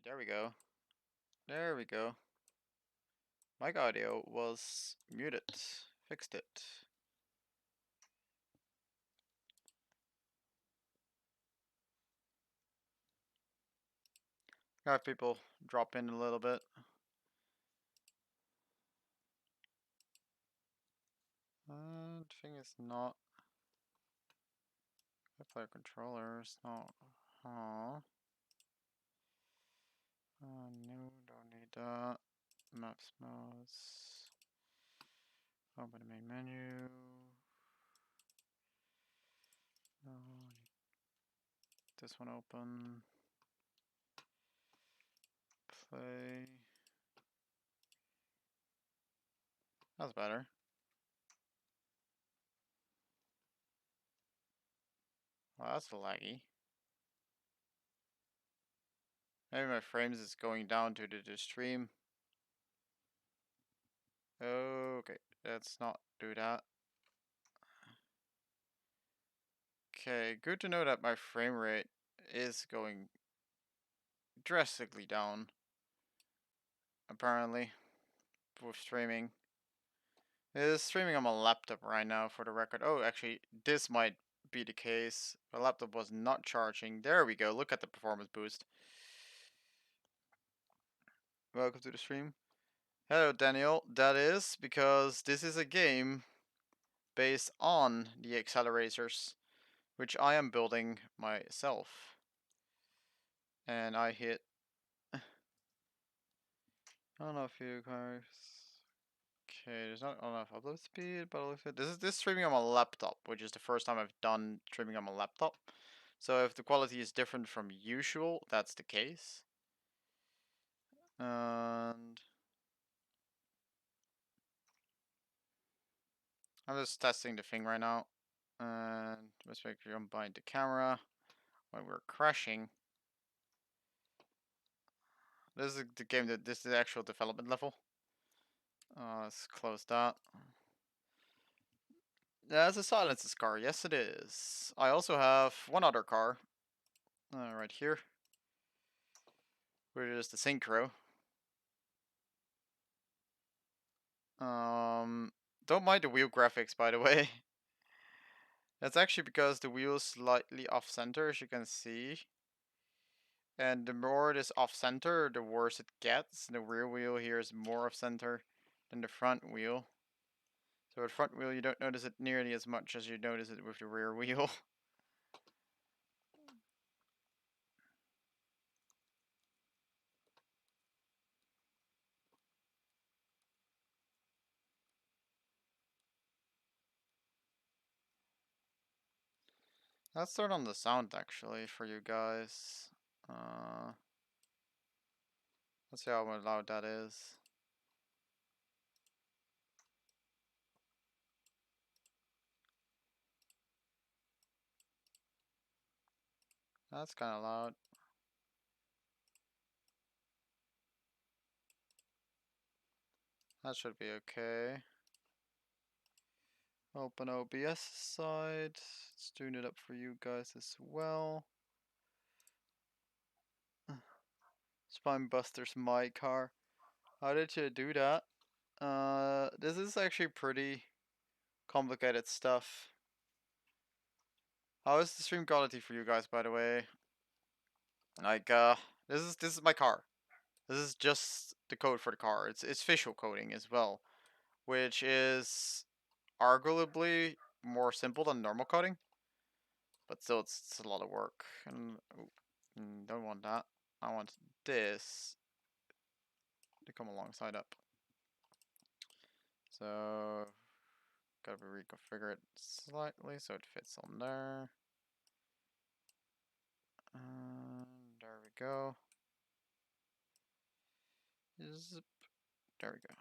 Okay, there we go. There we go. Mic audio was muted. Fixed it. Got people drop in a little bit. Thing is not. Player controllers, not. Huh. No, don't need that. Maps modes. Open the main menu. No, this one open. Play. That's better. Well, that's laggy. Maybe my frames is going down due to the stream. Okay, let's not do that. Okay, good to know that my frame rate is going drastically down. Apparently, with streaming. It is streaming on my laptop right now for the record. Oh, actually, this might be the case. My laptop was not charging. There we go. Look at the performance boost. Welcome to the stream. Hello, Daniel. That is because this is a game based on the accelerators, which I am building myself. And I hit. I don't know if you guys. Okay, there's not enough upload speed, but this is streaming on my laptop, which is the first time I've done streaming on my laptop. So if the quality is different from usual, that's the case. And I'm just testing the thing right now. And let's make sure I'm behind the camera when we're crashing. This is the game this is the actual development level. Let's close that. That's a silences car. Yes, it is. I also have one other car. Right here. Which is the Synchro. Don't mind the wheel graphics, by the way. That's actually because the wheel's slightly off-center, as you can see. And the more it is off-center, the worse it gets. The rear wheel here is more off-center than the front wheel. So with front wheel, you don't notice it nearly as much as you notice it with the rear wheel. Let's start on the sound, actually, for you guys. Let's see how loud that is. That's kind of loud. That should be okay. Open OBS side. Let's tune it up for you guys as well. Spinebusters my car. How did you do that? This is actually pretty complicated stuff. How is the stream quality for you guys, by the way? Like, this is my car. This is just the code for the car. It's visual coding as well, which is arguably more simple than normal coding, but still it's a lot of work. And don't want that. I want this to come alongside up. So gotta reconfigure it slightly so it fits on there. There we go. Zip. There we go.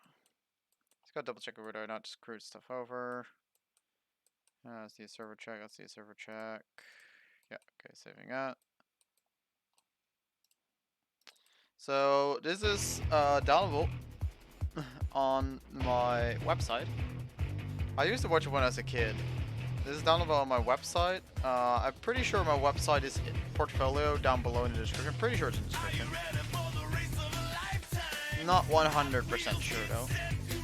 Just gotta double check if we're not screwed stuff over. Let's see a server check. Let's see a server check. Yeah, okay, saving that. So this is downloadable on my website. I used to watch it when I was a kid. This is downloadable on my website. I'm pretty sure my website is portfolio down below in the description. Pretty sure it's in the description. Not 100% sure though.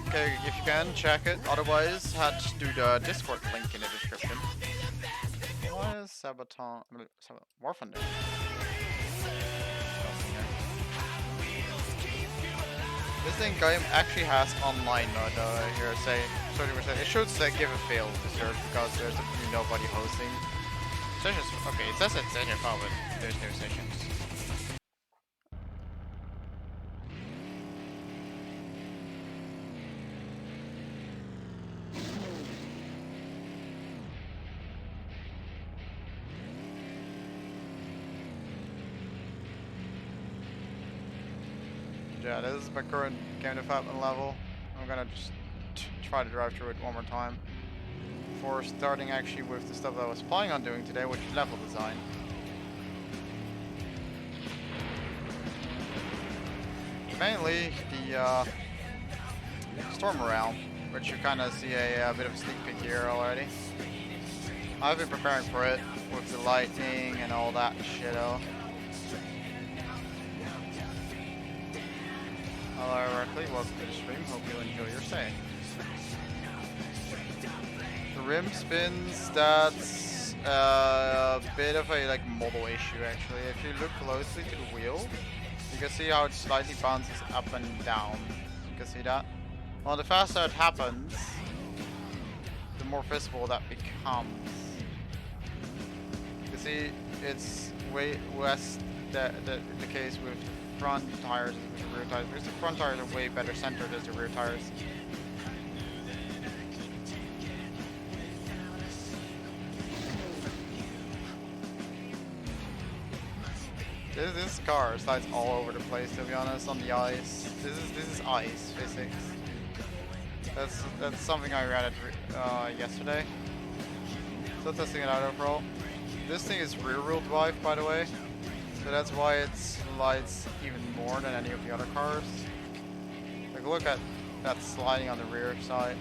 Okay, if you can, check it. Otherwise, head to the Discord link in the description. Why is Sabaton... Warfan there? This thing game actually has online mode though, here say 30%. It should say give a fail to serve because there's nobody hosting. Sessions, okay, it says it's session file, but there's no sessions. Yeah, this is my current game development level. I'm gonna just try to drive through it one more time before starting actually with the stuff that I was planning on doing today, which is level design. Mainly the Storm Realm, which you kind of see a bit of a sneak peek here already. I've been preparing for it with the lightning and all that shit-o. Hello, Reckley. Welcome to the stream. Hope you enjoy your stay. The rim spins, that's a bit of a model issue actually. If you look closely to the wheel, you can see how it slightly bounces up and down. You can see that. Well, the faster it happens, the more visible that becomes. You can see it's way less the case with front tires than with the rear tires, because the front tires are way better centered as the rear tires. This car slides all over the place, to be honest, on the ice. This is ice physics. That's something I read yesterday. So testing it out overall. This thing is rear wheel drive, by the way, so that's why it slides even more than any of the other cars. Like look at that sliding on the rear side.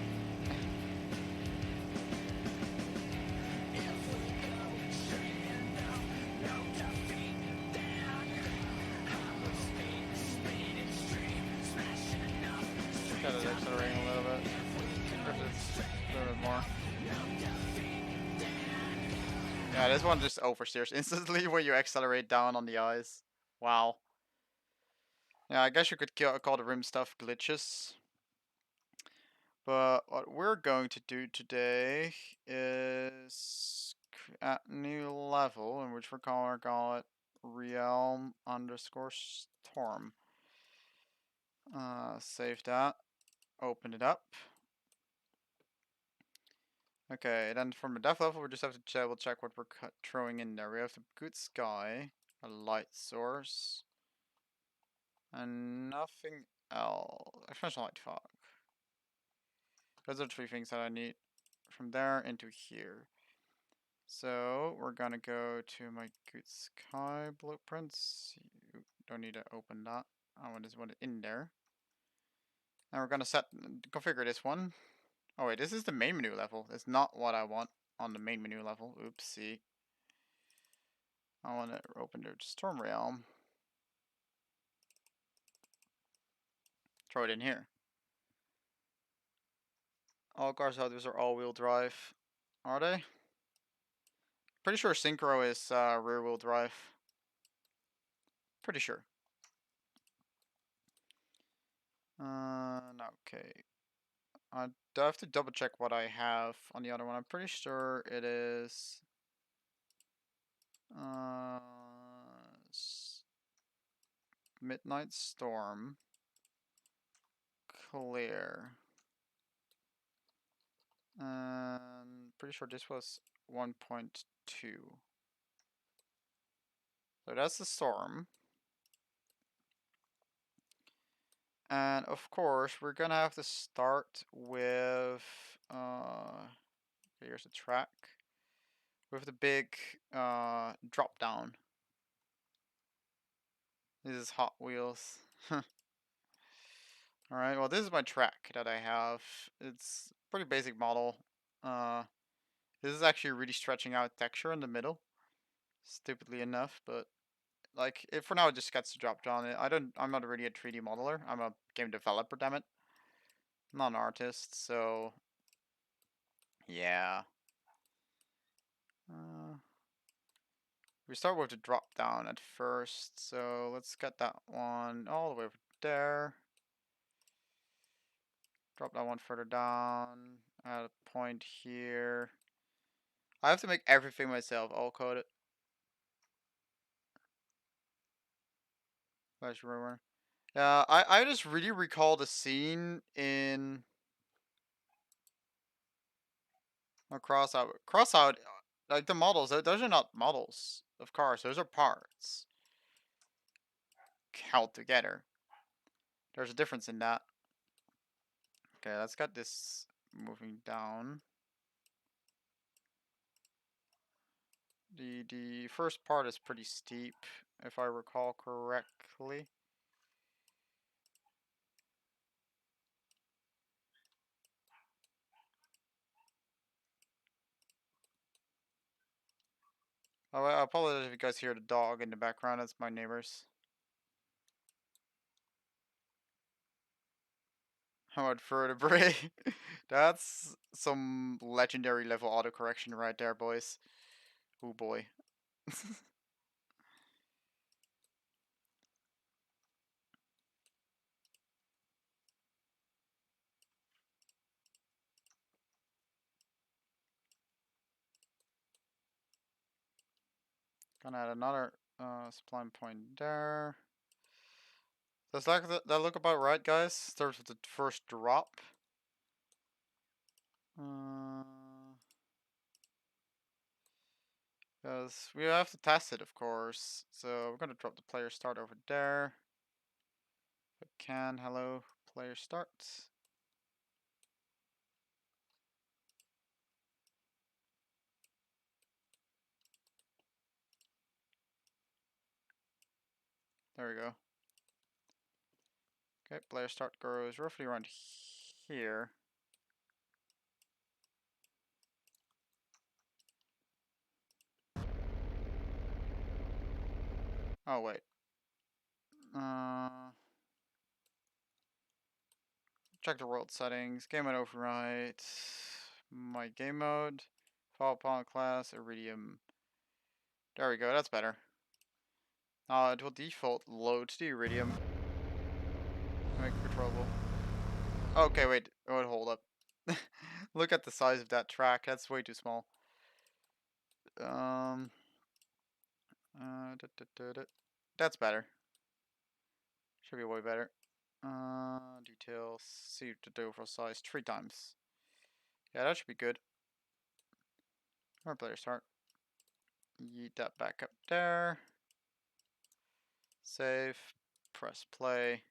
Kind of accelerating a little bit. Or if it's a little bit more. Yeah, this one just oversteers instantly when you accelerate down on the ice. Wow. Yeah, I guess you could call the rim stuff glitches. But what we're going to do today is at new level, in which we're going to call it realm underscore storm. Save that. Open it up. Okay, then from the dev level, we just have to double check what we're throwing in there. We have the good sky, a light source, and nothing else. Expansion light fog. Those are the three things that I need from there into here. So we're gonna go to my good sky blueprints. You don't need to open that. I just want it in there. And we're gonna configure this one. Oh wait, this is the main menu level. It's not what I want on the main menu level. Oopsie. I want to open the Storm Realm. Throw it in here. All cars out there are all-wheel drive. Are they? Pretty sure Synchro is rear-wheel drive. Pretty sure. Okay. I have to double check what I have on the other one. I'm pretty sure it is Midnight Storm Clear. And pretty sure this was 1.2. So that's the storm. And of course, we're gonna have to start with here's the track with the big drop down. This is Hot Wheels. Alright, well this is my track that I have. It's a pretty basic model. This is actually really stretching out texture in the middle. Stupidly enough, but like for now it just gets dropped on it. I'm not really a 3D modeler. I'm a game developer, damn it. I'm not an artist, so yeah. We start with the drop down at first, so let's get that one all the way over there. Drop that one further down. At a point here. I have to make everything myself. I'll code it. Flash rumor. Yeah, I just really recall the scene in Crossout, like the models. Those are not models of cars. Those are parts held together. There's a difference in that. Okay, let's get this moving down. The first part is pretty steep, if I recall correctly. Oh, I apologize if you guys hear the dog in the background. That's my neighbors. How about vertebrae? That's some legendary level autocorrection right there, boys. Oh boy. Gonna add another spline point there. Does that look about right, guys? Starts with the first drop. Because we have to test it, of course. So we're gonna drop the player start over there. If I can, hello, player start. There we go. Okay, player start goes roughly around here. Oh wait. Check the world settings. Game mode override. My game mode. Fall upon class. Iridium. There we go. That's better. It will default load to the Iridium. Make it controllable. Okay, wait. Oh, hold up. Look at the size of that track. That's way too small. That's better. Should be way better. Details. See the overall size 3 times. Yeah, that should be good. More player start. Yeet that back up there. Save. Press play.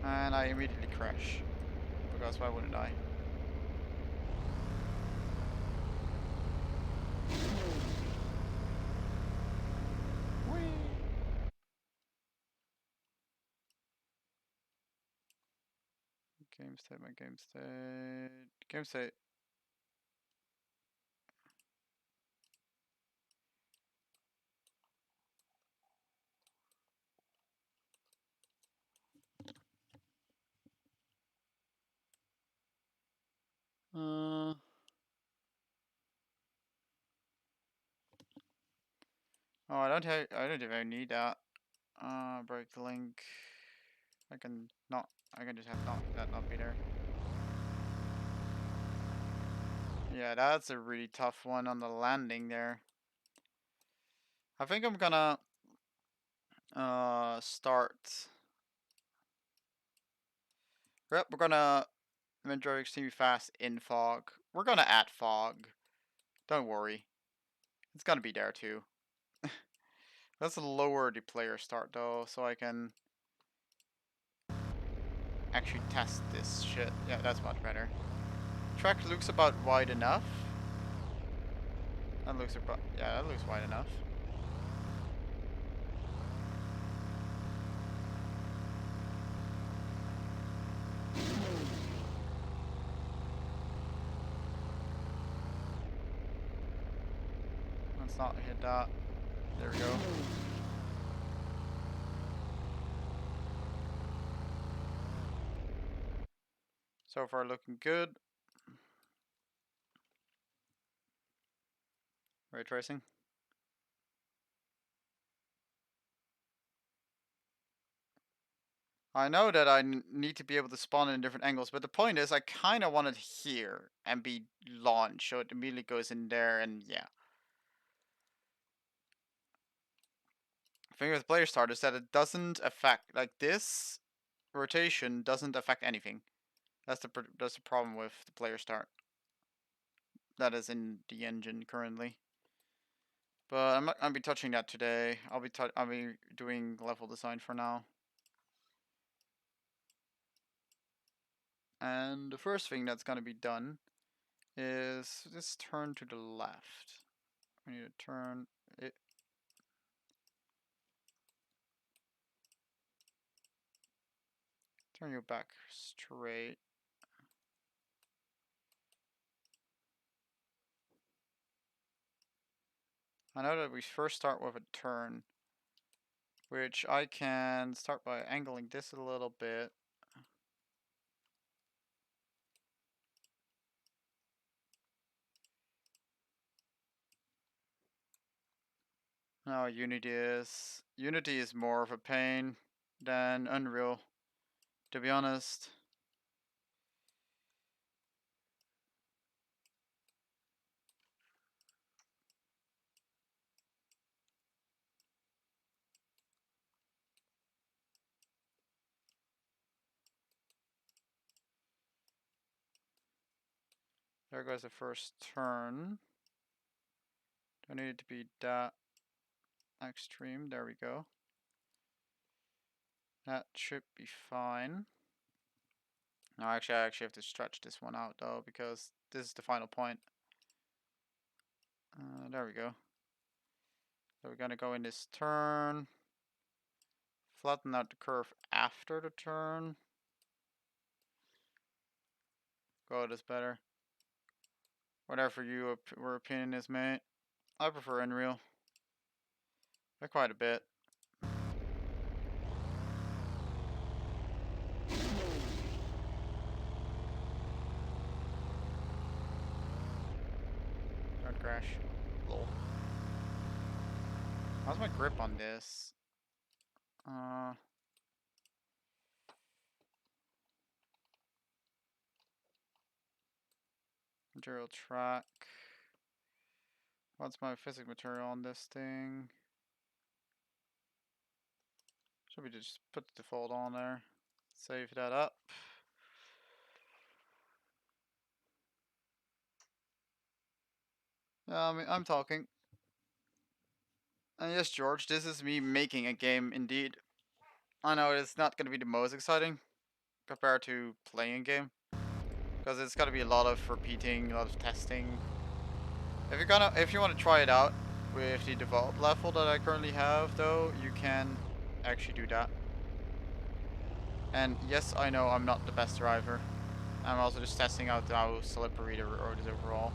And I immediately crash. Because why wouldn't I? Whee! Game state, my game state. Game state. Oh, I don't even need that. Break the link. I can just have that not be there. Yeah, that's a really tough one on the landing there. I think I'm gonna start. Yep, we're gonna inventory extremely fast in fog. We're gonna add fog. Don't worry. It's gonna be there too. Let's lower the player start though, so I can actually test this shit. Yeah, that's much better. Track looks about wide enough. That looks about, yeah, that looks wide enough. Let's not hit that. There we go. So far looking good. Ray tracing. I know that I need to be able to spawn in different angles, but the point is I kind of want it here and be launched, so it immediately goes in there, and yeah. The thing with player start is that it doesn't affect, like, this rotation doesn't affect anything. That's the problem with the player start. That is in the engine currently. But I'm not gonna be touching that today. I'll be doing level design for now. And the first thing that's gonna be done is this turn to the left. We need to turn it. Turn you back straight. I know that we first start with a turn, which I can start by angling this a little bit. No, Unity is more of a pain than Unreal, to be honest. There goes the first turn. Don't need it to be that extreme. There we go. That should be fine. No, actually, I actually have to stretch this one out though, because this is the final point. There we go. So we're gonna go in this turn. Flatten out the curve after the turn. Go this better. Whatever your opinion is, mate. I prefer Unreal. By quite a bit. Don't crash. Lol. How's my grip on this? Material track. What's my physics material on this thing? Should we just put the default on there? Save that up. I'm talking. And yes, George, this is me making a game indeed. I know it's not going to be the most exciting compared to playing a game, because it's got to be a lot of repeating, a lot of testing. If you want to try it out with the default level that I currently have, though, you can actually do that. And yes, I know I'm not the best driver. I'm also just testing out how slippery the road is overall.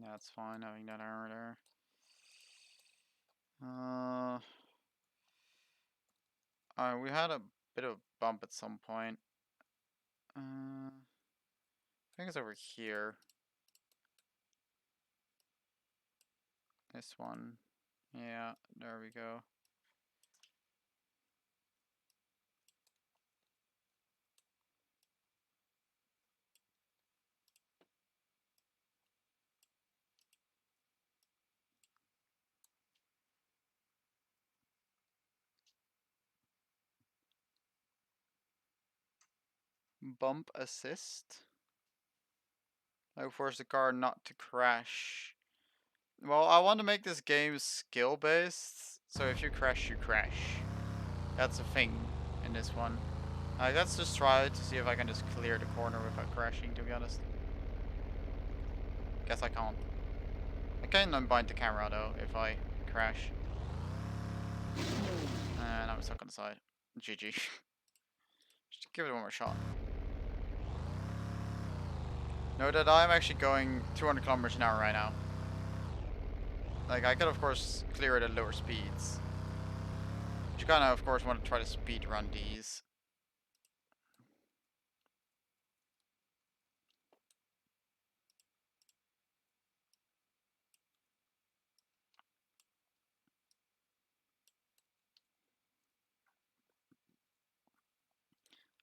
That's fine having that error there. We had a bit of a bump at some point. I think it's over here. This one. Yeah, there we go. Bump assist. I force the car not to crash. Well, I want to make this game skill based, so if you crash, you crash. That's a thing in this one. Let's just try to see if I can just clear the corner without crashing, to be honest. Guess I can't. I can unbind the camera though if I crash. And I'm stuck on the side. GG. Just give it one more shot. Note that I'm actually going 200 kilometers an hour right now. Like, I could, of course, clear it at lower speeds. But you kind of course, want to try to speed run these.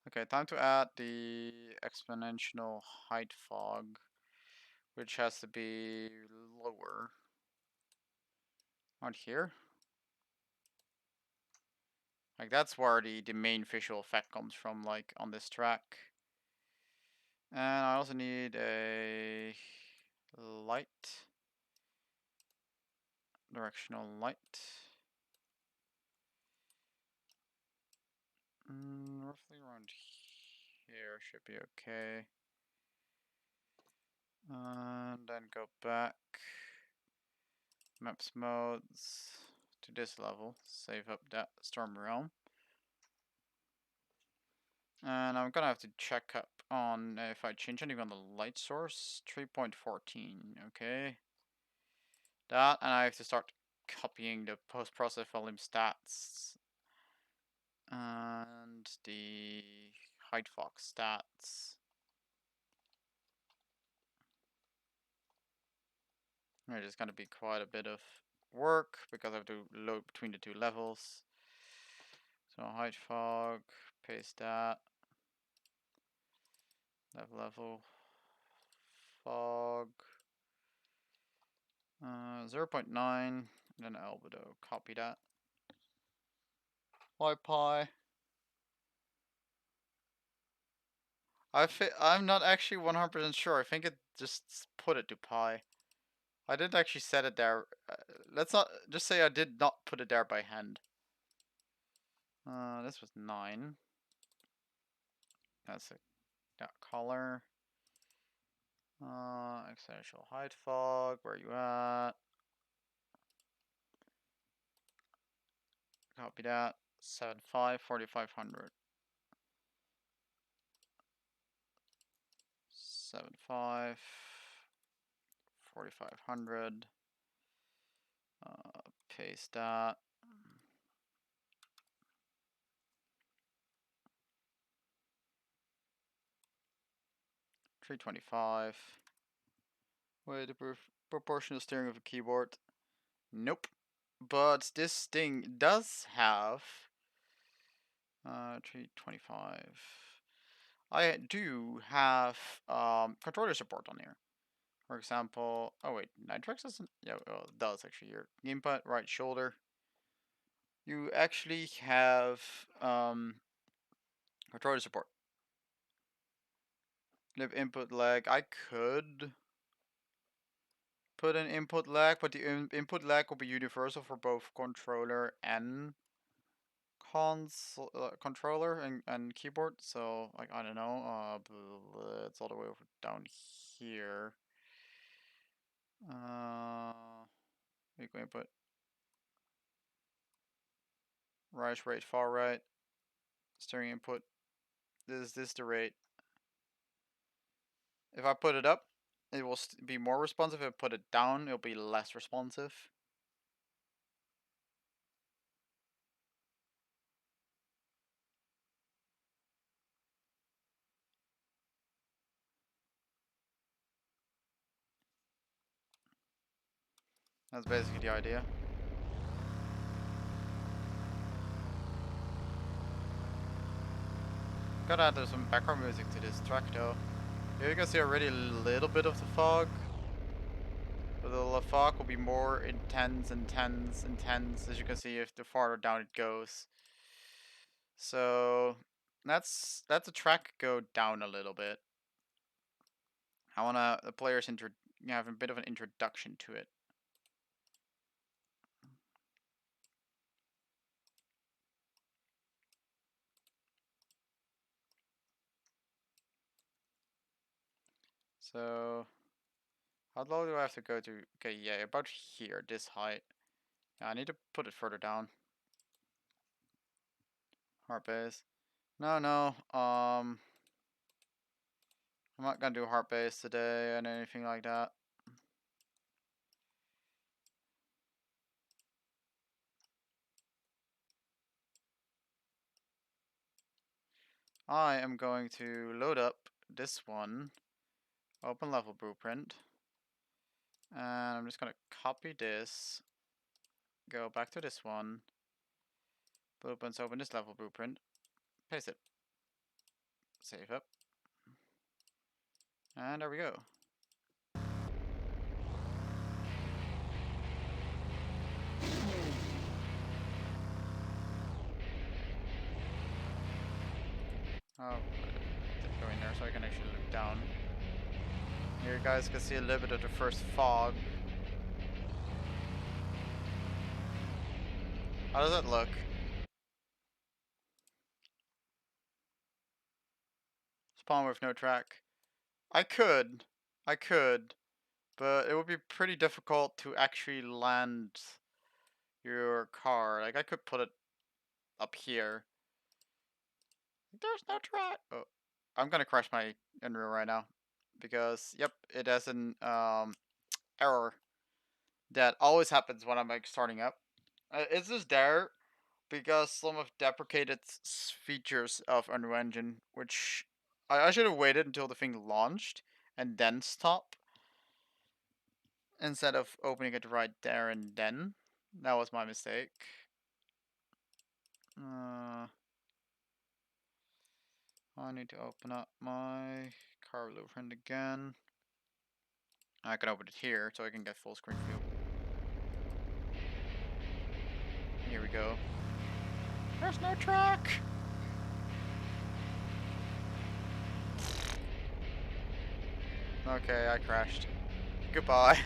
Okay, time to add the exponential height fog, which has to be lower. Out here. Like, that's where the main visual effect comes from, like, on this track. And I also need a light. Directional light. Roughly around here should be okay. And then go back. Maps modes to this level. Save up that storm realm. And I'm gonna have to check up on if I change anything on the light source. 3.14, okay. That, and I have to start copying the post-process volume stats. And the height fox stats. There's gonna be quite a bit of work because I have to load between the two levels. So height fog, paste that. Level fog 0.9, and then albedo. Copy that. Why pi? I'm not actually 100% sure. I think it just put it to pi. I didn't actually set it there. Let's not just say I did not put it there by hand. This was 9. That's it. That color. Exponential height fog. Where you at? Copy that. 7.5, 4,500. 7.5, 4,500. Paste that. 325. Wait, the proportional steering of a keyboard. Nope. But this thing does have 325. I do have controller support on here. For example, oh wait, Nitrox doesn't. Yeah, well, it does actually. Your input, right shoulder. You actually have controller support. Live input lag. I could put an input lag, but the input lag will be universal for both controller and controller and keyboard. So like I don't know, it's all the way over down here. Equal input, right, rate, far right, steering input. This the rate. If I put it up, it will be more responsive. If I put it down, it'll be less responsive. That's basically the idea. Gotta add some background music to this track though. Here you can see already a little bit of the fog. But the fog will be more intense, intense, intense, as you can see if the farther down it goes. So that's the track go down a little bit. I wanna the players have a bit of an introduction to it. So how low do I have to go to? Okay, yeah, about here, this height. Yeah, I need to put it further down. Hard base. No, no. I'm not gonna do heart base today and anything like that. I am going to load up this one, open level blueprint, and I'm just gonna copy this, go back to this one, blueprints, open this level blueprint, paste it, save up, and there we go. Oh, go in there so I can actually look down. Here you guys can see a little bit of the first fog. How does it look? Spawn with no track. I could, but it would be pretty difficult to actually land your car. Like I could put it up here. There's no track. Oh, I'm gonna crash my Unreal right now because yep, it has an error that always happens when I'm like starting up. It's just there because some of deprecated features of Unreal Engine, which I should have waited until the thing launched and then stop instead of opening it right there and then. That was my mistake. I need to open up my car blueprint again. I can open it here so I can get full screen view. Here we go. There's no track! Okay, I crashed. Goodbye.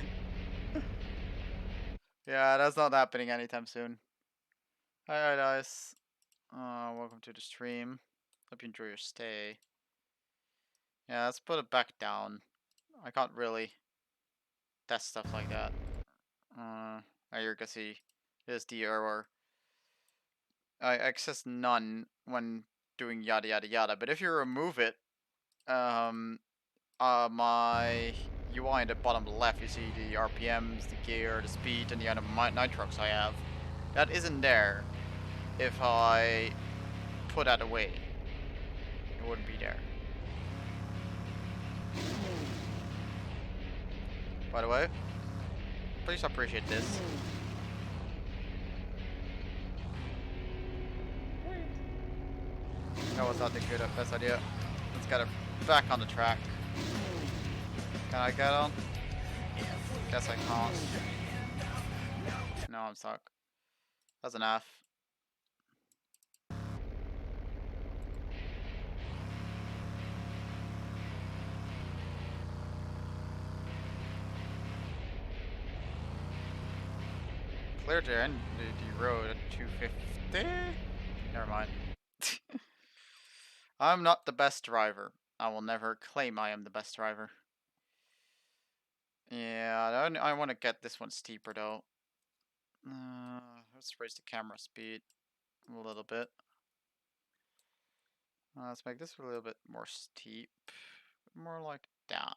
Yeah, that's not happening anytime soon. Hi guys. Welcome to the stream. Hope you enjoy your stay. Yeah, let's put it back down. I can't really test stuff like that. Here you can see here's the error. I access none when doing yada yada yada, but if you remove it, my UI in the bottom left, you see the RPMs, the gear, the speed, and the amount of nitrox I have. That isn't there if I put that away. It wouldn't be there. By the way, please appreciate this. That was not the best idea. Let's get it back on the track. Can I get on? Guess I can't. No, I'm stuck. That's enough. Cleared the road at 250? Never mind. I'm not the best driver. I will never claim I am the best driver. Yeah, I want to get this one steeper though. Let's raise the camera speed a little bit. Let's make this a little bit more steep. More like that.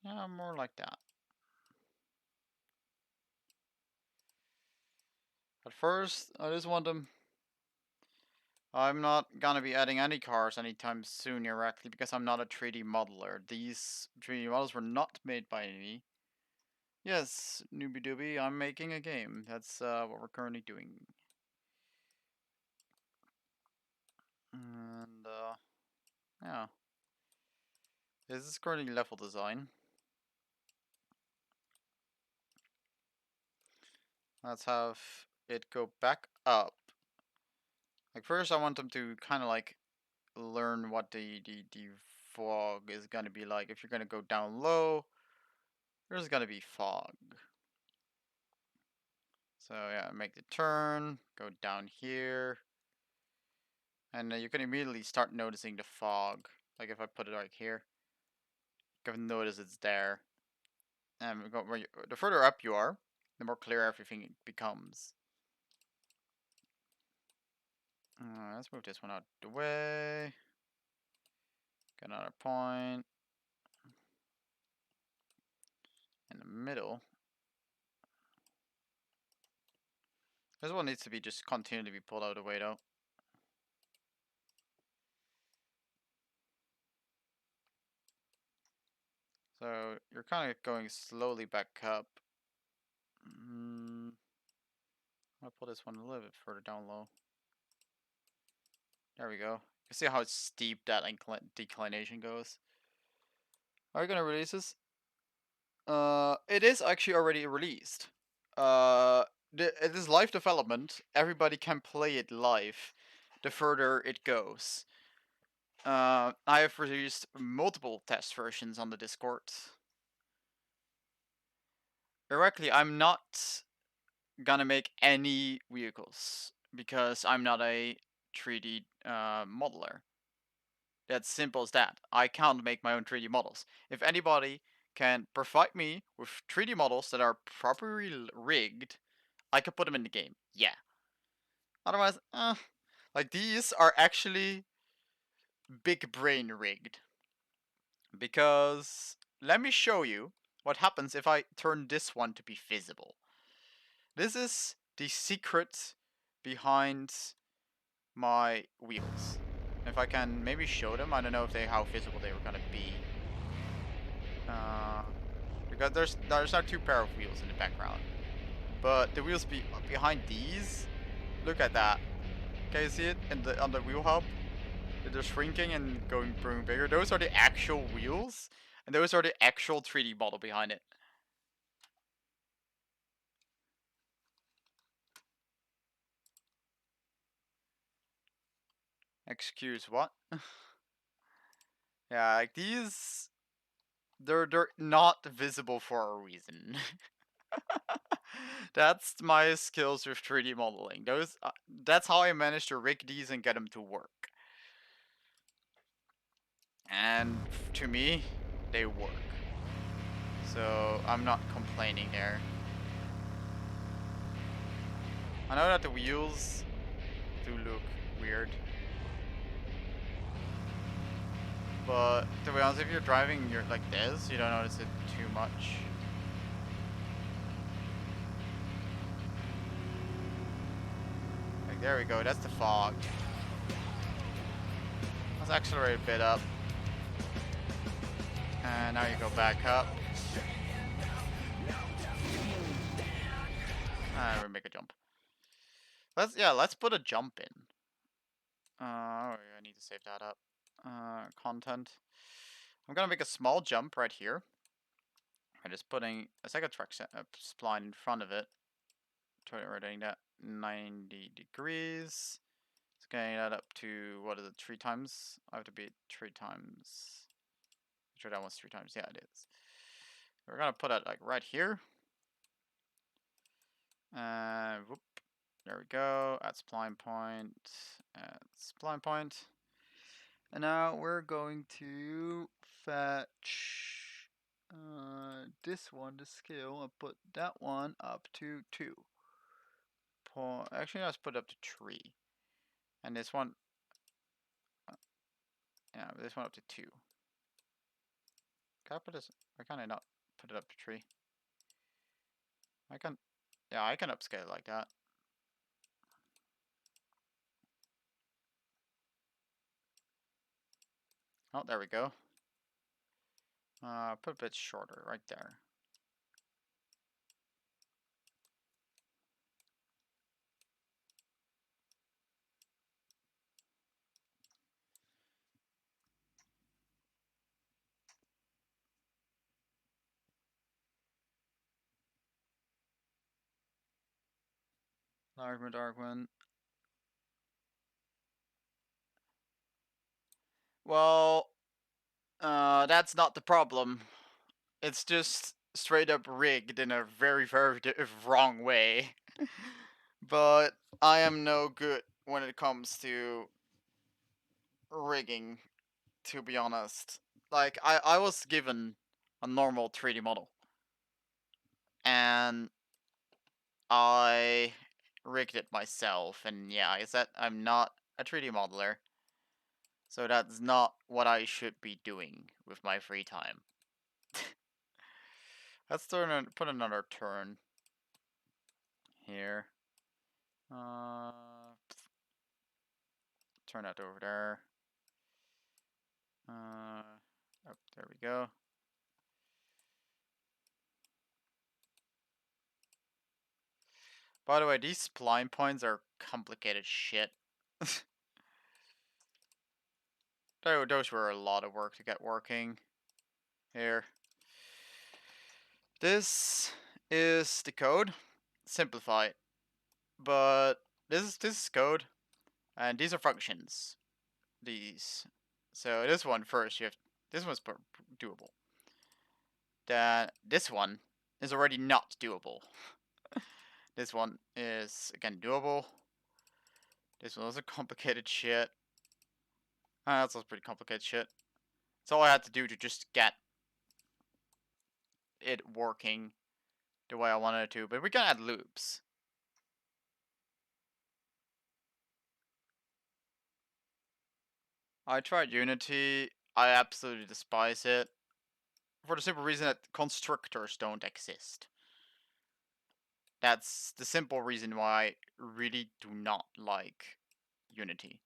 Yeah, more like that. At first, I just want them. I'm not gonna be adding any cars anytime soon directly because I'm not a 3D modeler. These 3D models were not made by me. Yes, newbie doobie, I'm making a game. That's what we're currently doing. And yeah. This is currently level design. Let's have it go back up. Like first I want them to kind of like learn what the fog is gonna be like. If you're gonna go down low, there's gonna be fog. So yeah, make the turn, go down here. And you can immediately start noticing the fog. Like if I put it right here, you can notice it's there. And the further up you are, the more clear everything becomes. Let's move this one out the way. Get another point in the middle. This one needs to be just continue to be pulled out of the way though. So you're kind of going slowly back up. I'll pull this one a little bit further down low. There we go. You see how steep that declination goes. Are you gonna release this? It is actually already released. It is live development. Everybody can play it live. The further it goes. I have released multiple test versions on the Discord. Directly, I'm not gonna make any vehicles because I'm not a 3D modeler. That's simple as that. I can't make my own 3D models. If anybody can provide me with 3D models that are properly rigged, I can put them in the game. Yeah. Otherwise, like these are actually big brain rigged. Because let me show you what happens if I turn this one to be visible. This is the secret behind my wheels. If I can maybe show them, I don't know if how visible they were gonna be. Because there's not two pair of wheels in the background, but the wheels behind these. Look at that. Can you see it in the on the wheel hub? They're shrinking and going bigger. Those are the actual wheels, and those are the actual 3D model behind it. Excuse what? Yeah, like these, they're not visible for a reason. That's my skills with 3D modeling. That's how I managed to rig these and get them to work. And to me, they work. So I'm not complaining there. I know that the wheels do look weird, but to be honest, if you're driving like this, you don't notice it too much. Like there we go, that's the fog. Let's accelerate a bit up. And now you go back up. And we make a jump. Let's put a jump in. I need to save that up. Content. I'm gonna make a small jump right here. I'm just putting a second track spline in front of it. Rotating that 90 degrees. It's getting that up to, what is it, 3 times? I have to be 3 times. I'm sure that was 3 times. Yeah, it is. We're gonna put it like right here. Whoop. There we go. Add spline point. Add spline point. And now we're going to fetch this one to scale and put that one up to 2. Actually, let's put it up to 3. And this one, this one up to 2. Can I put this? Why can't I not put it up to 3? I can, yeah, I can upscale it like that. Oh, there we go. Put a bit shorter right there. Large and dark one. Well, that's not the problem. It's just straight up rigged in a very, very wrong way. But I am no good when it comes to rigging, to be honest. Like, I was given a normal 3D model. And I rigged it myself. And yeah, I said I'm not a 3D modeler. So that's not what I should be doing with my free time. Let's put another turn here. Turn that over there. Oh, there we go. By the way, these spline points are complicated shit. Those were a lot of work to get working. Here. This is the code. Simplify it. But this is code. And these are functions. These. So this one first, this one's doable. Then this one is already not doable. This one is again doable. This one was a complicated shit. That's also pretty complicated shit. That's all I had to do to just get it working the way I wanted it to. But we can add loops. I tried Unity. I absolutely despise it. For the simple reason that constructors don't exist. That's the simple reason why I really do not like Unity.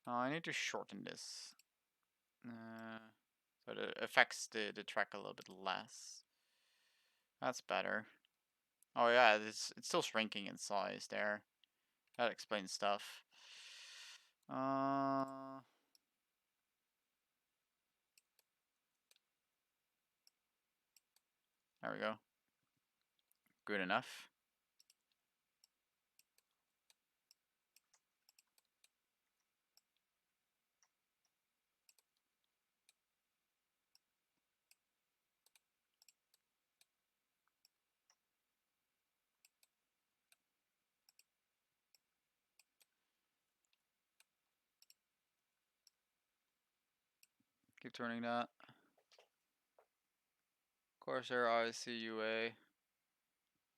I need to shorten this. So it affects the track a little bit less. That's better. Oh yeah, it's still shrinking in size there. That explains stuff. There we go. Good enough. Keep turning that. Corsair ICUA.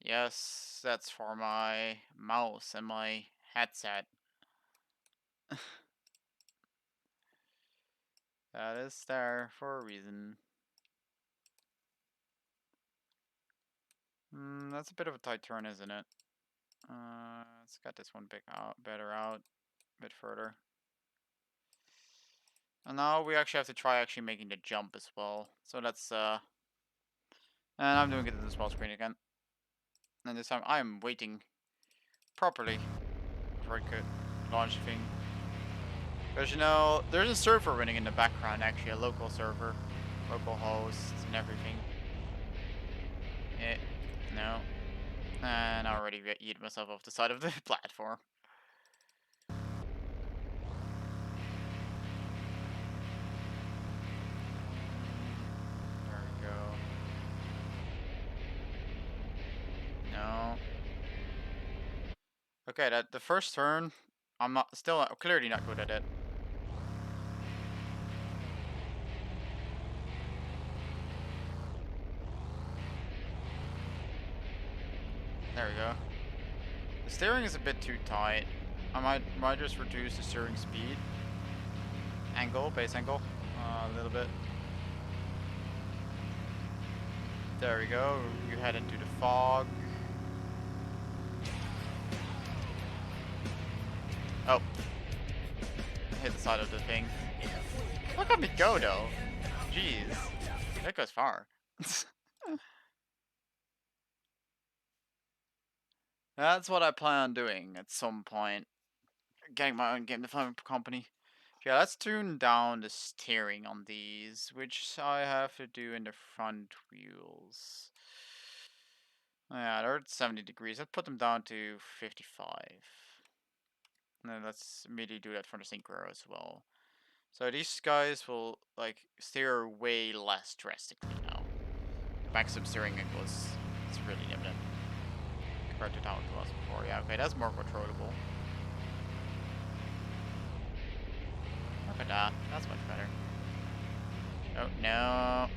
Yes, that's for my mouse and my headset. That is there for a reason. That's a bit of a tight turn, isn't it? Let's get this one better out, a bit further. And now we actually have to try making the jump as well. So let's and I'm doing it in the small screen again. And this time I'm waiting properly before I could launch the thing. Because you know, there's a server running in the background, actually, a local server, local hosts and everything. No. And I already yeeted myself off the side of the platform. There we go. No. Okay, the first turn, I'm clearly not good at it. There we go. The steering is a bit too tight. I might just reduce the steering speed. Base angle, a little bit. There we go. You head into the fog. Oh. Hit the side of the thing. Look at me go, though. Jeez. That goes far. That's what I plan on doing at some point. Getting my own game development company. Yeah, let's tune down the steering on these, which I have to do in the front wheels. Yeah, they're at 70 degrees. Let's put them down to 55. And then let's immediately do that for the synchro as well. So these guys will like steer way less drastically now. The maximum steering angle is really limited compared to how it was before. Yeah, okay, that's more controllable. Look at that. That's much better. Oh, no.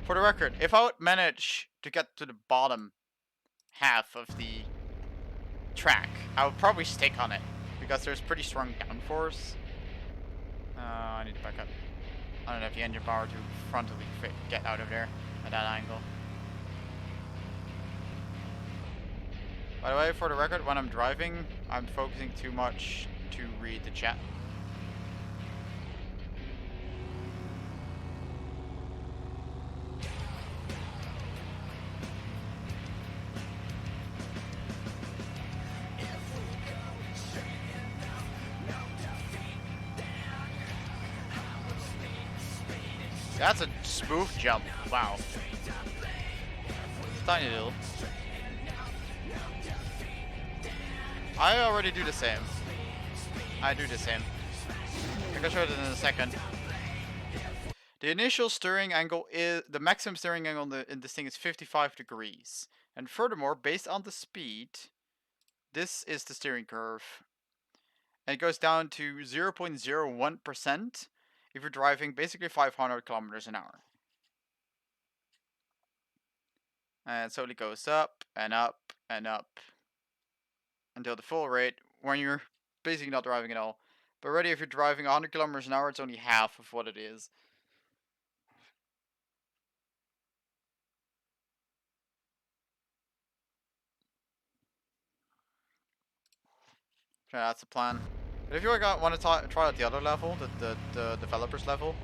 For the record, if I would manage to get to the bottom half of the track. I would probably stick on it because there's pretty strong downforce. I need to back up. I don't have the engine power to frontally get out of there at that angle. By the way, for the record, when I'm driving, I'm focusing too much to read the chat. That's a smooth jump. Wow. Tiny little. I already do the same. I do the same. I can show it in a second. The initial steering angle is the maximum steering angle in this thing is 55 degrees. And furthermore, based on the speed, this is the steering curve. And it goes down to 0.01% if you're driving basically 500 kilometers an hour. And it slowly goes up and up and up until the full rate when you're basically not driving at all. But already if you're driving 100 kilometers an hour, it's only half of what it is. So that's the plan. But if you want to try out the other level, the developers level,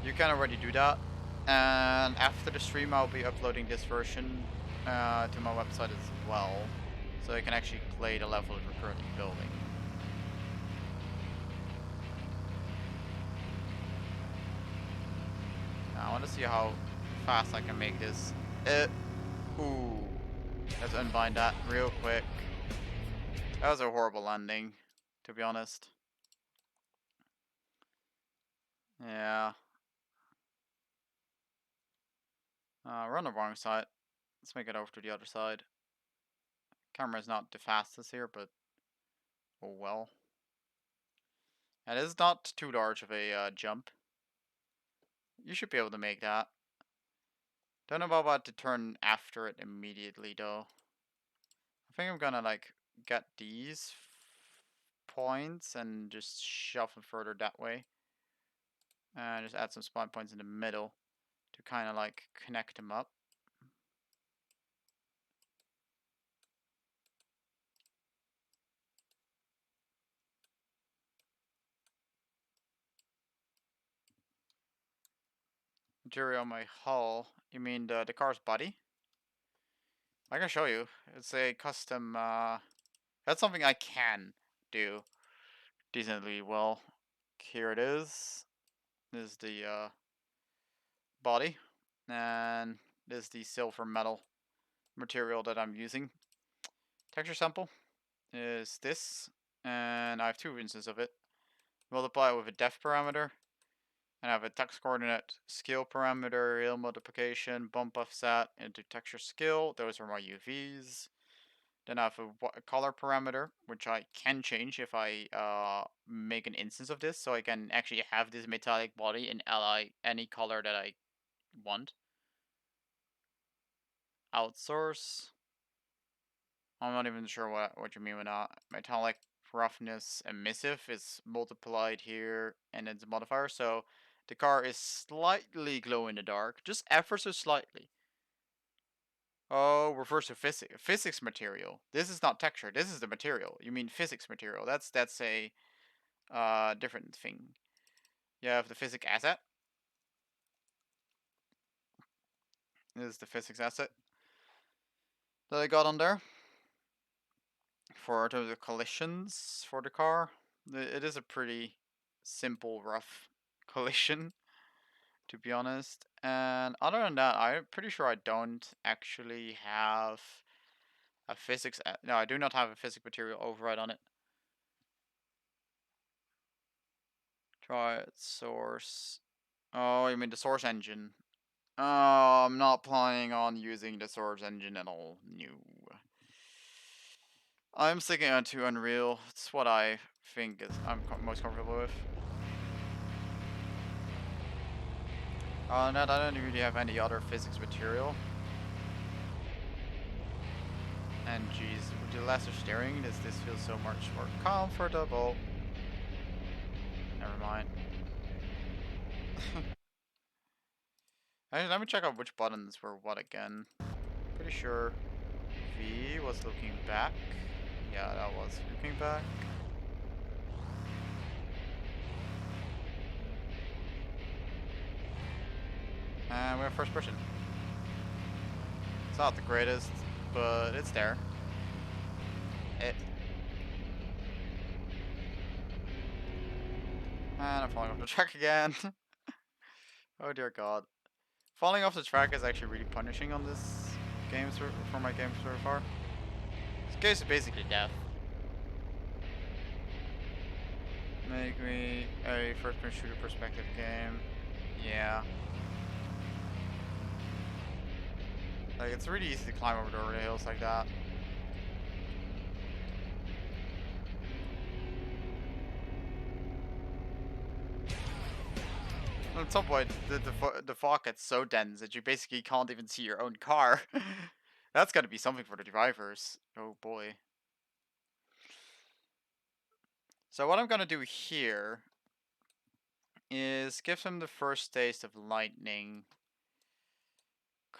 you can already do that. And after the stream, I'll be uploading this version to my website as well, so you can actually play the level that we're currently building. Now, I want to see how fast I can make this. Ooh, let's unbind that real quick. That was a horrible landing, to be honest. Yeah. We're on the wrong side. Let's make it over to the other side. Camera's not the fastest here, but oh well. It is not too large of a jump. You should be able to make that. Don't know about to turn after it immediately though. I think I'm gonna like get these points and just shove them further that way. And just add some spawn points in the middle to kind of like connect them up. Material on my hull. You mean the car's body? I can show you. It's a custom. That's something I can do decently well. Here it is. This is the body, and this is the silver metal material that I'm using. Texture sample is this, and I have two instances of it. Multiply it with a depth parameter, and I have a text coordinate scale parameter, real multiplication, bump offset into texture scale. Those are my UVs. Then I have a color parameter, which I can change if I make an instance of this, so I can actually have this metallic body in any color that I want. Outsource. I'm not even sure what you mean with that. Metallic roughness emissive is multiplied here, and it's a modifier, so the car is slightly glow in the dark, just ever so slightly. Oh, refers to physics material. This is not texture. This is the material. You mean physics material? That's a different thing. You have the physics asset. This is the physics asset that I got on there for terms of collisions for the car. It is a pretty simple, rough collision, to be honest. And other than that, I'm pretty sure I don't actually have a physics. No, I do not have a physics material override on it. Try it, source. Oh, you mean the source engine? Oh, I'm not planning on using the source engine at all. No. I'm sticking on to Unreal. It's what I think I'm most comfortable with. I don't really have any other physics material. And geez, with the lesser steering, this feels so much more comfortable. Never mind. Actually, let me check out which buttons were what again. Pretty sure V was looking back. Yeah, that was looking back. And we have first person. It's not the greatest, but it's there. And I'm falling off the track again. Oh dear god. Falling off the track is actually really punishing on this game for my game so far. This game is basically death. Make me a first-person shooter perspective game. Yeah. Like, it's really easy to climb over the hills like that. At some point, the fog gets so dense that you basically can't even see your own car. That's gotta be something for the drivers. Oh boy. So what I'm gonna do here is give them the first taste of lightning.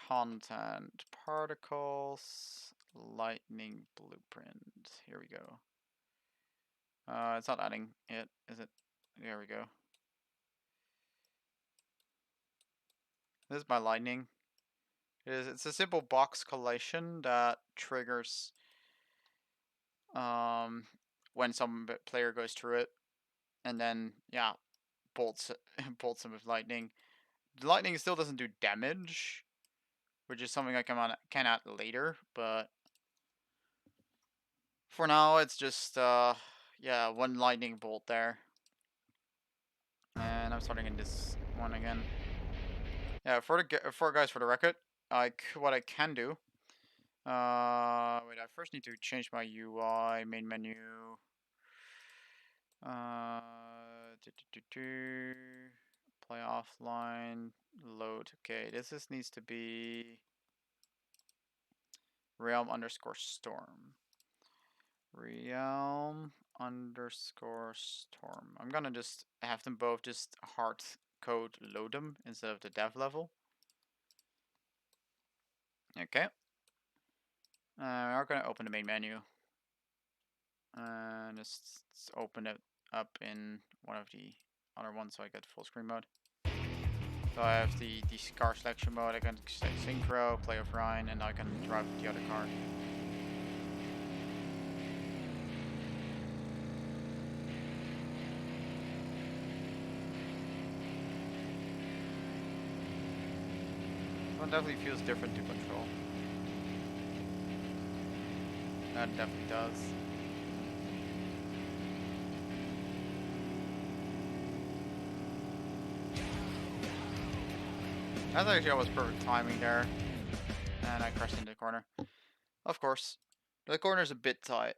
Content, particles, lightning blueprint. Here we go. It's not adding it, is it? There we go. This is my lightning. It's a simple box collation that triggers when some player goes through it, and then yeah, bolts them with lightning. The lightning still doesn't do damage, which is something I can add later, but for now it's just yeah, one lightning bolt there. And I'm starting in this one again. Yeah, for the record, what I can do. Wait, I first need to change my UI main menu. Play offline, load. Okay, this needs to be realm_storm. Realm_storm. I'm gonna just have them both just hard code load them instead of the dev level. Okay. We're gonna open the main menu. And just open it up in one of the other ones so I get full screen mode. So I have the car selection mode, I can say synchro, play with Ryan, and I can drive the other car. This one definitely feels different to control. That definitely does. That's actually almost perfect timing there. And I crashed into the corner. Of course. The corner's a bit tight.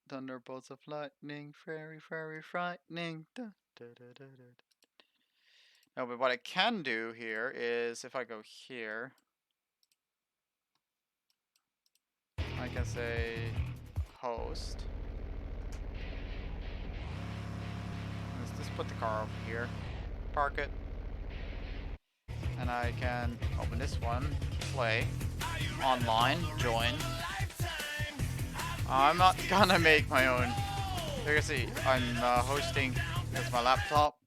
Thunderbolts of lightning, very, very frightening. Da, da, da, da, da. No, but what I can do here is if I go here, I can say host. Let's just put the car over here, park it, and I can open this one, play, online, join. I'm not gonna make my own. You can see I'm hosting with my laptop.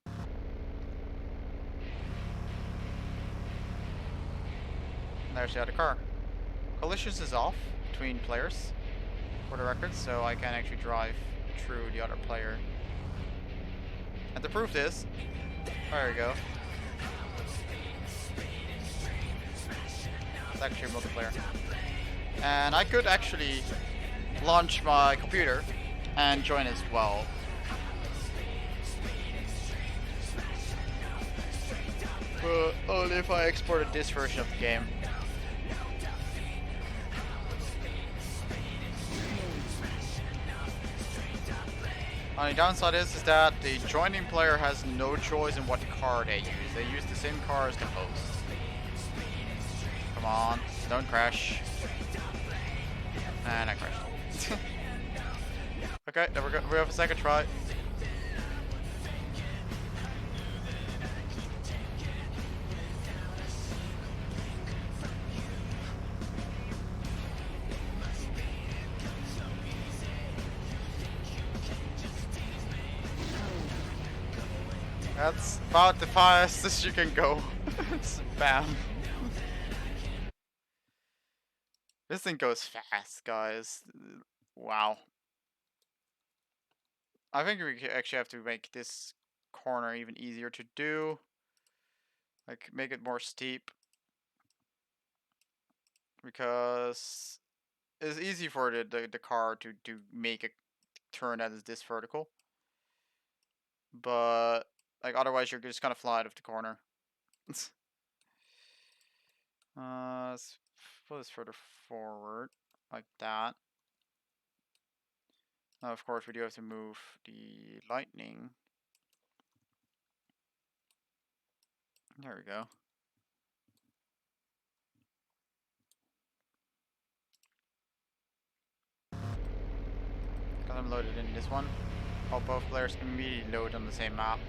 And there's the other car. Collisions is off between players, for the record, so I can actually drive through the other player. And the proof is, there we go. It's actually multiplayer. And I could actually launch my computer and join as well. But only if I exported this version of the game. Only downside is that the joining player has no choice in what car they use. They use the same car as the host. Come on, don't crash. And I crashed. Okay, there we go. We have a second try. That's about the fastest you can go. Bam. This thing goes fast, guys. Wow. I think we actually have to make this corner even easier to do. Like, make it more steep. Because it's easy for the car to make a turn that is this vertical. But, like, otherwise you're just gonna fly out of the corner. Let's put this further forward. Like that. Now, of course, we do have to move the lightning. There we go. Because I'm loaded in this one. All both players can immediately load on the same map.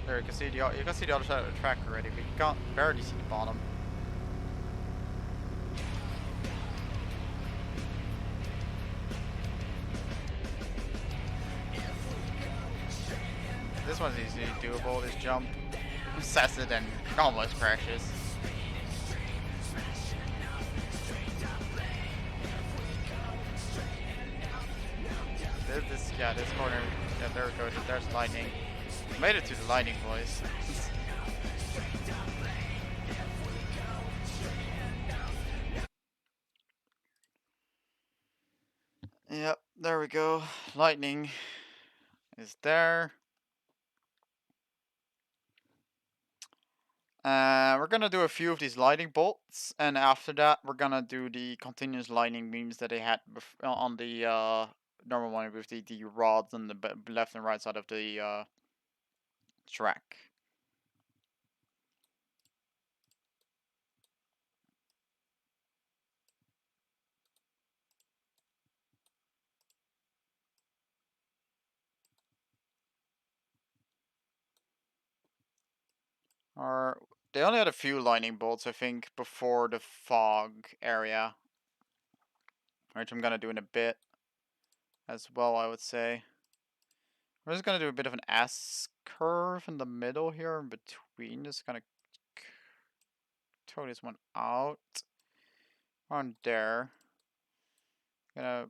There you can see the other side of the track already, but you can't barely see the bottom. This one's easily doable. This jump, sets it and almost crashes. This corner. Yeah, there we go. There's lightning. Made it to the lightning, boys. Yep, there we go. Lightning is there. We're gonna do a few of these lightning bolts, and after that, we're gonna do the continuous lightning beams that they had on the normal one with the rods on the left and right side of the track. Or they only had a few lightning bolts, I think, before the fog area, which I'm gonna do in a bit as well, I would say. We're just gonna do a bit of an S curve in the middle here, in between. Just gonna throw this one out on there. I'm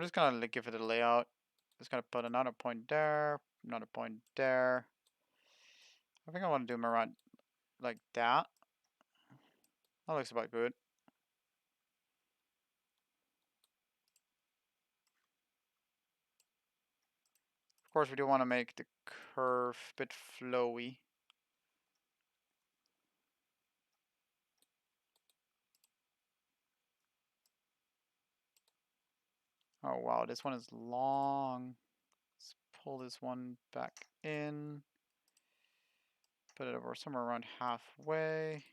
just gonna give it a layout. Just gonna put another point there, another point there. I think I want to do them around like that. That looks about good. Of course, we do want to make the curve a bit flowy. Oh wow, this one is long. Let's pull this one back in. Put it over somewhere around halfway.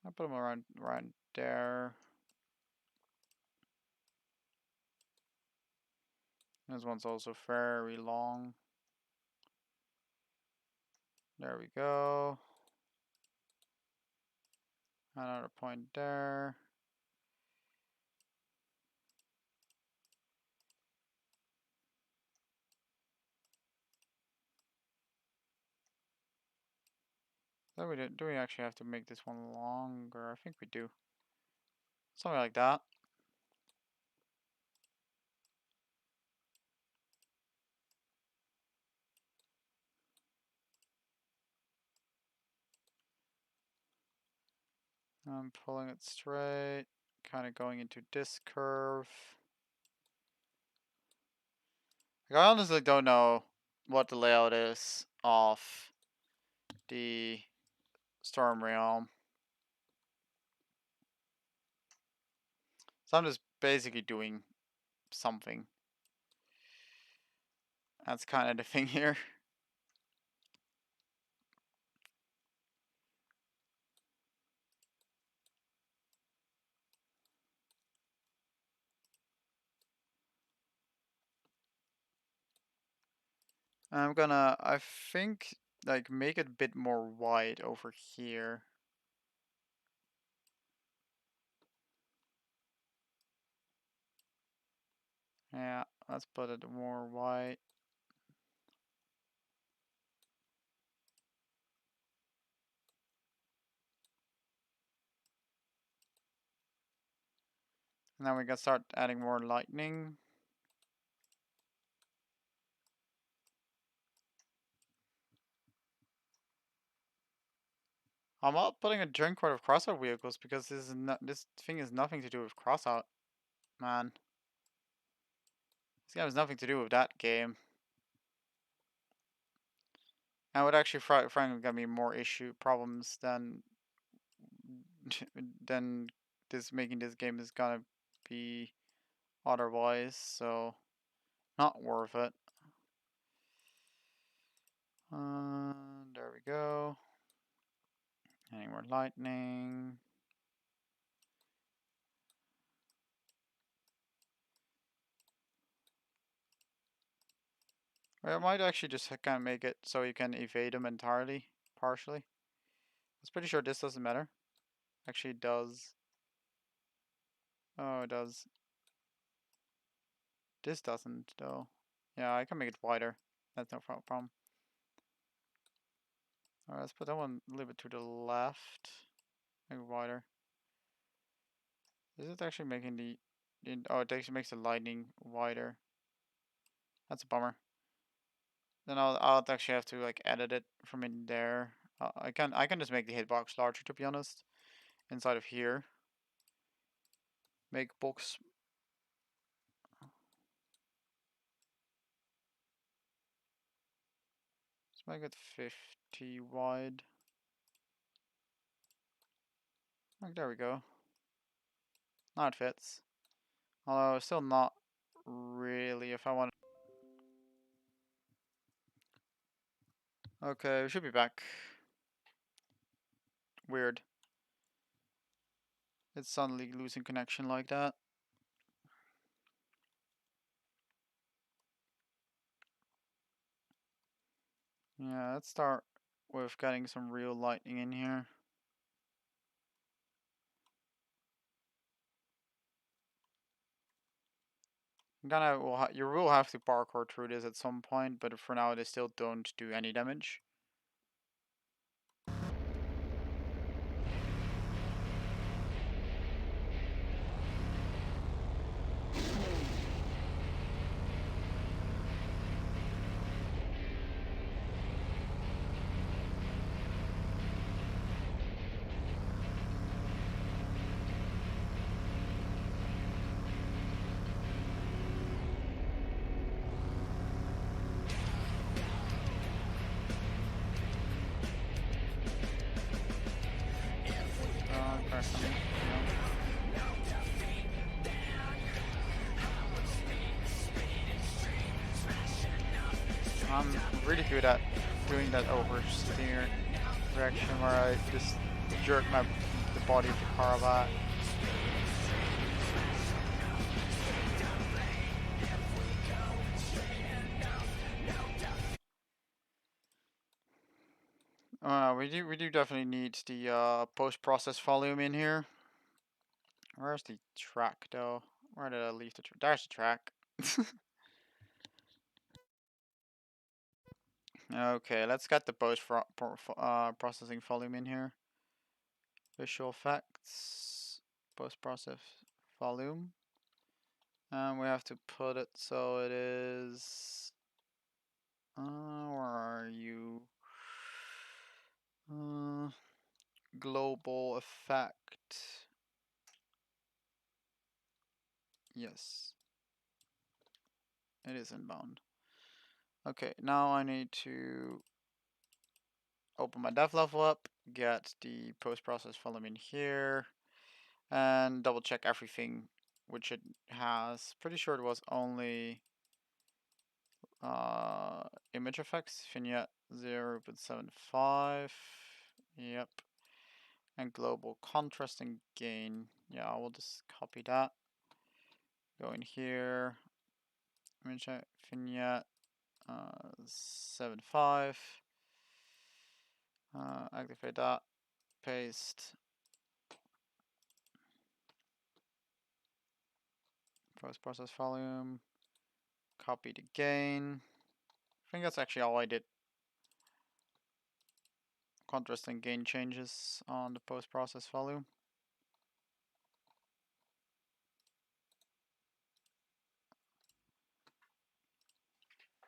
I'll put them around there. This one's also very long. There we go. Another point there. Do we actually have to make this one longer? I think we do. Something like that. I'm pulling it straight, kind of going into this curve. Like, I honestly don't know what the layout is of the Storm Realm. So I'm just basically doing something. That's kind of the thing here. I'm gonna, I think, like make it a bit more wide over here. Yeah, let's put it more wide. And then we can start adding more lightning. I'm not putting a drink card of crossout vehicles because this is not, this thing has nothing to do with crossout, man. This game has nothing to do with that game. And would actually frankly give me more problems than than this making this game is gonna be otherwise. So not worth it. There we go. Any more lightning? Well, I might actually just kind of make it so you can evade them entirely, partially. I was pretty sure this doesn't matter. Actually, it does. Oh, it does. This doesn't, though. Yeah, I can make it wider. That's no problem. Alright, let's put that one a little bit to the left. Make it wider. Is it actually making oh, it actually makes the lightning wider. That's a bummer. Then I'll actually have to like edit it from in there. I can just make the hitbox larger, to be honest. Inside of here. Make box. Let's make it 50 wide. Like, there we go. Now it fits. Although still not really if I want. Okay, we should be back. Weird. It's suddenly losing connection like that. Yeah, let's start with getting some real lightning in here. You will have to parkour through this at some point, but for now they still don't do any damage. Personally, I'm really good at doing that oversteer direction where I just jerk the body of the car back. We do definitely need the post-process volume in here. Where's the track though? Where did I leave the track? There's the track. Okay, let's get the processing volume in here. Visual effects, post-process volume. And we have to put it so it is. Where are you? Global effect. Yes. It is inbound. Okay, now I need to open my dev level up, get the post-process volume in here, and double check everything which it has. Pretty sure it was only image effects, vignette 0.75. Yep. And global contrast and gain. Yeah, I will just copy that. Go in here. Image vignette 7.5. Activate that. Paste. Post process volume. Copy the gain. I think that's actually all I did. Contrast and gain changes on the post process volume.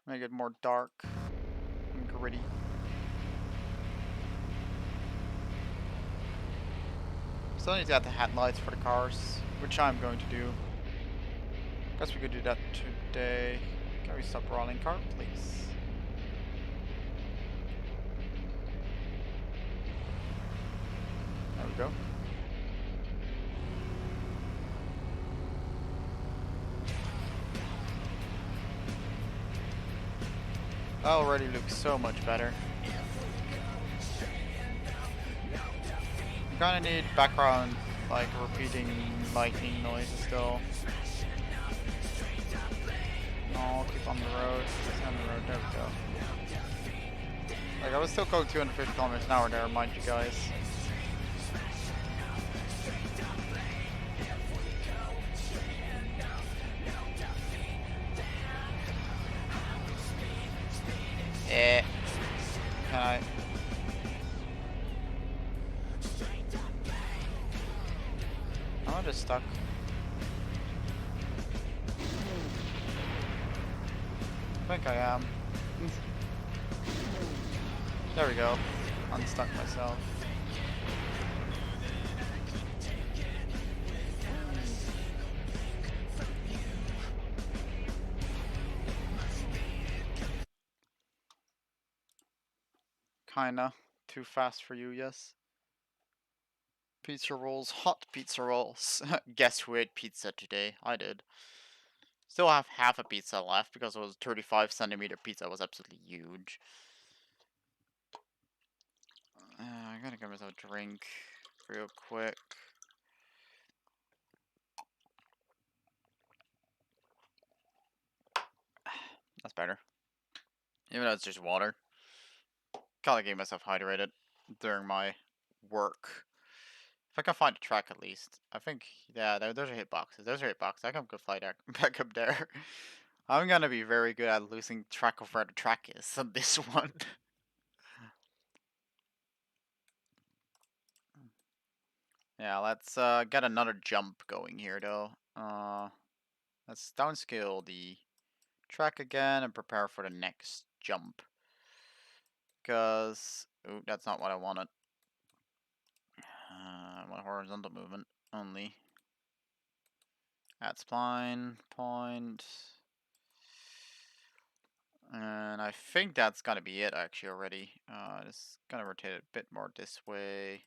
Make it more dark and gritty. Still need to add the headlights for the cars, which I'm going to do. Guess we could do that today. Can we stop rolling car, please? There we go. That already looks so much better. You kinda need background, like repeating lightning noises still. No, keep on the road. Stay on the road, there we go. Like, I was still going 250 kilometers an hour there, mind you guys. Eh. Can I? I'm just stuck. I think I am. There we go. Unstuck myself. Kinda. Too fast for you, yes. Pizza rolls, hot pizza rolls. Guess who ate pizza today? I did. Still have half a pizza left because it was 35 centimeter pizza. It was absolutely huge. I gotta get myself a drink real quick. That's better. Even though it's just water. Gotta keep myself hydrated during my work. If I can find a track at least. I think, yeah, those are hitboxes. Those are hitboxes. I can go fly back up there. I'm gonna be very good at losing track of where the track is on this one. Yeah, let's get another jump going here though. Let's downscale the track again and prepare for the next jump. Because, ooh, that's not what I wanted. I want horizontal movement only. Add spline, point. And I think that's gonna be it actually already. Just gonna rotate it a bit more this way.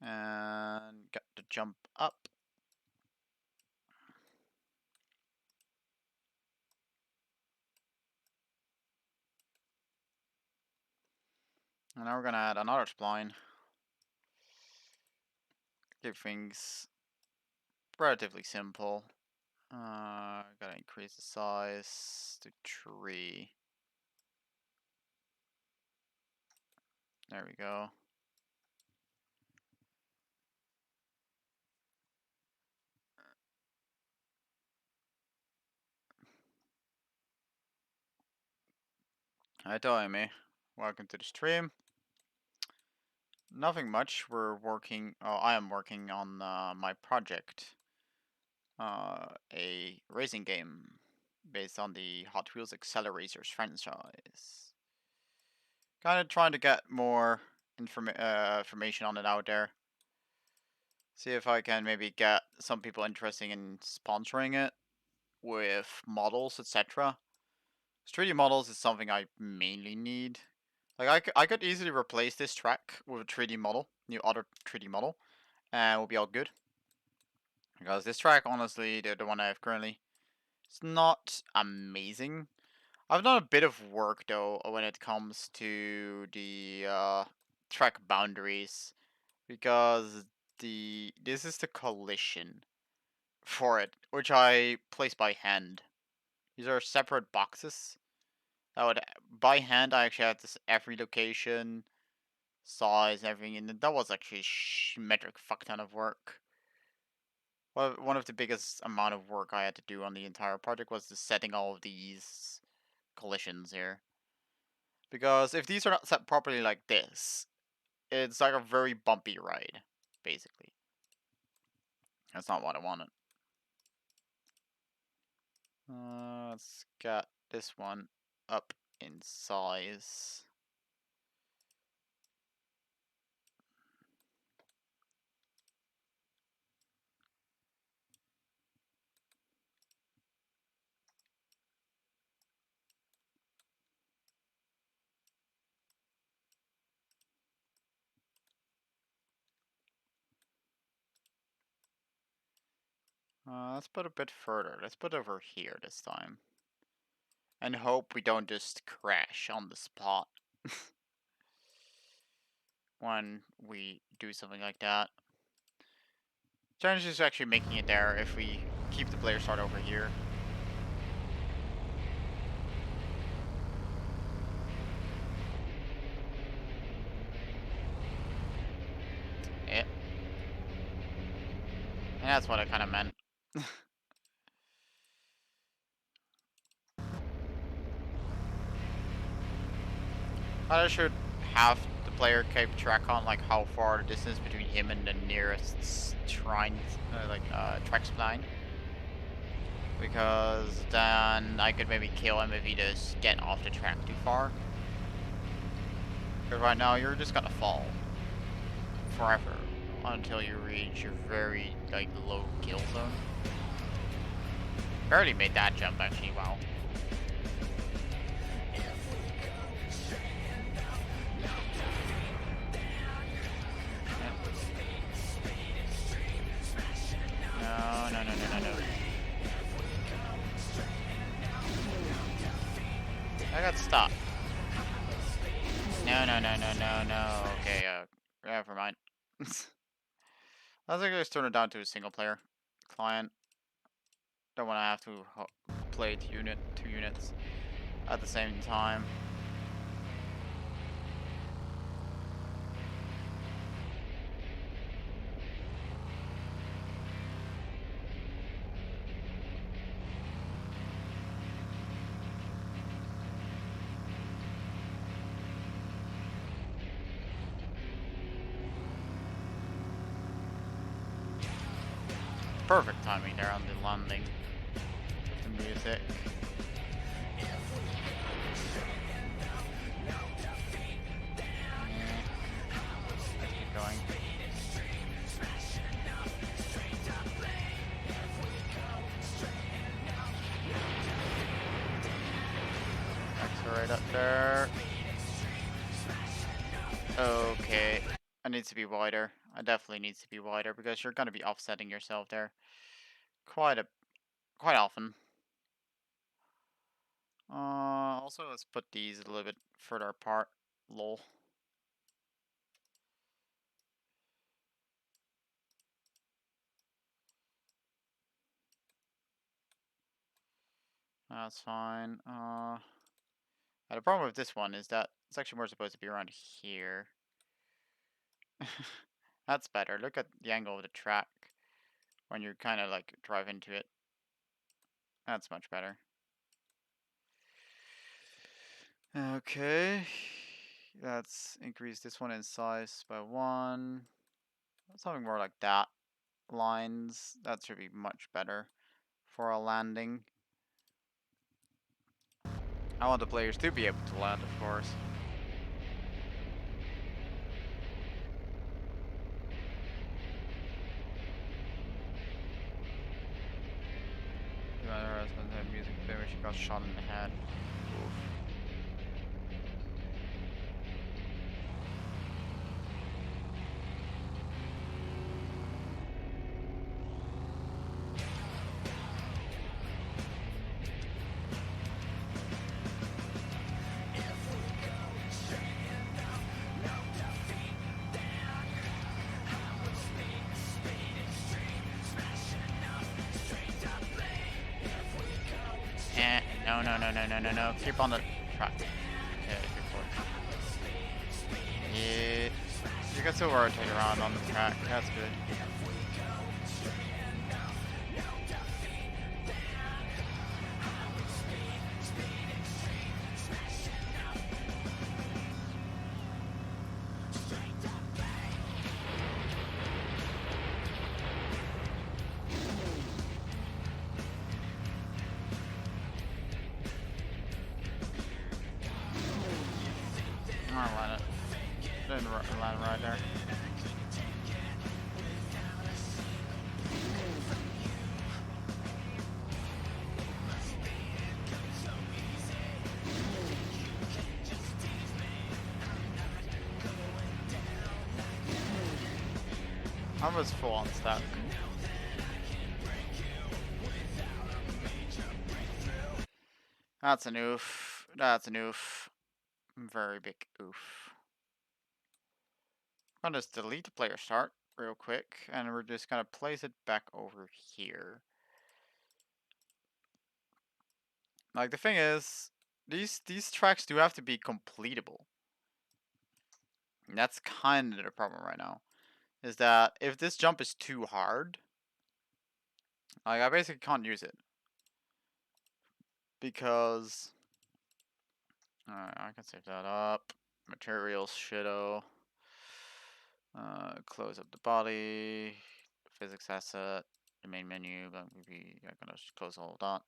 And get the jump up. And now we're gonna add another spline. Keep things relatively simple. Gotta increase the size to 3. There we go. Hi, Amy. Welcome to the stream. Nothing much. We're working. Oh, I am working on my project. A racing game based on the Hot Wheels Accelerators franchise. Kind of trying to get more information on it out there. See if I can maybe get some people interested in sponsoring it with models, etc. 3D models is something I mainly need. Like, I could easily replace this track with a 3D model, new other 3D model, and we'll be all good. Because this track, honestly, the one I have currently, it's not amazing. I've done a bit of work though when it comes to the track boundaries, because this is the collision for it, which I place by hand. These are separate boxes. I would by hand. I actually had this every location, size, everything, and that was actually a metric fuck ton of work. Well, one of the biggest amount of work I had to do on the entire project was the setting all of these collisions here. Because if these are not set properly like this, it's like a very bumpy ride, basically. That's not what I wanted. Let's get this one up in size. Let's put a bit further. Let's put over here this time. And hope we don't just crash on the spot when we do something like that. Challenge is actually making it there if we keep the player start over here. Yeah. And that's what I kind of meant. I should have the player keep track on like how far the distance between him and the nearest shrine, track spline. Because then I could maybe kill him if he does get off the track too far. Because right now you're just gonna fall forever until you reach your very low kill zone. Barely made that jump actually. Wow. No. I got stopped. No. Okay, never mind. Let's actually turn it down to a single player client. Don't want to have to play two units at the same time. Perfect timing there on the landing with the music. Let's keep going. Tracks right up there. Okay. It needs to be wider. It definitely needs to be wider because you're gonna be offsetting yourself there quite often. Also let's put these a little bit further apart. Lol. That's fine. The problem with this one is that it's actually more supposed to be around here. That's better. Look at the angle of the track when you kind of like drive into it. That's much better. Okay. Let's increase this one in size by 1. Something more like that. Lines. That should be much better for a landing. I want the players to be able to land, of course. Her husband had music there when she got shot in the head. Oof. no. Keep on the track. Okay, good boy. Yeah. You can still rotate around on the track. That's good. Alright, land it. Didn't land right there. I was full on stuck. That's an oof. That's an oof. Very big oof. I'm gonna just delete the player start real quick, and we're just gonna place it back over here. Like, the thing is, these tracks do have to be completable. And that's kind of the problem right now. Is that if this jump is too hard, like, I basically can't use it. Because I can save that up. Materials, shadow. Close up the body. Physics asset. The main menu. But I'm gonna just close all of that.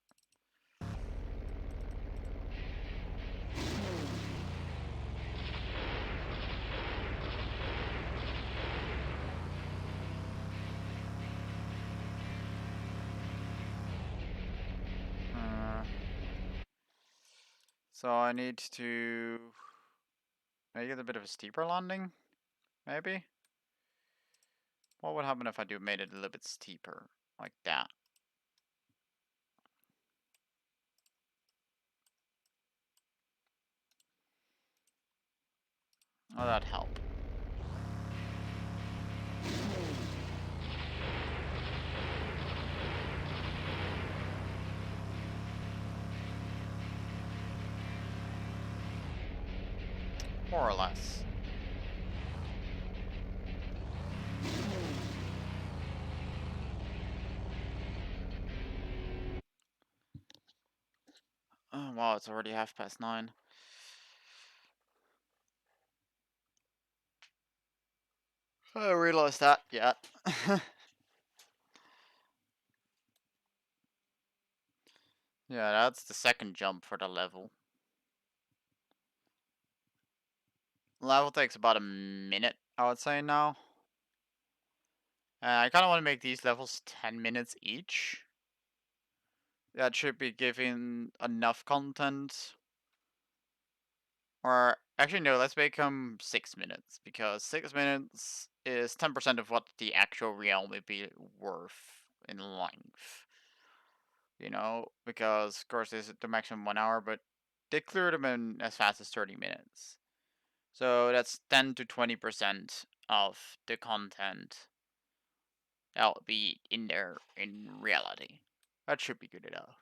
So I need to make it a bit of a steeper landing, maybe? What would happen if I made it a little bit steeper, like that? Oh, that'd help. More or less. Oh, wow, it's already 9:30. I didn't realize that yet. Yeah, that's the second jump for the level. Level takes about a minute, I would say now. I kind of want to make these levels 10 minutes each. That should be giving enough content. Or, actually no, let's make them 6 minutes. Because 6 minutes is 10% of what the actual realm would be worth in length. You know, because of course there's the maximum 1 hour, but they cleared them in as fast as 30 minutes. So that's 10 to 20% of the content that will be in there in reality. That should be good enough.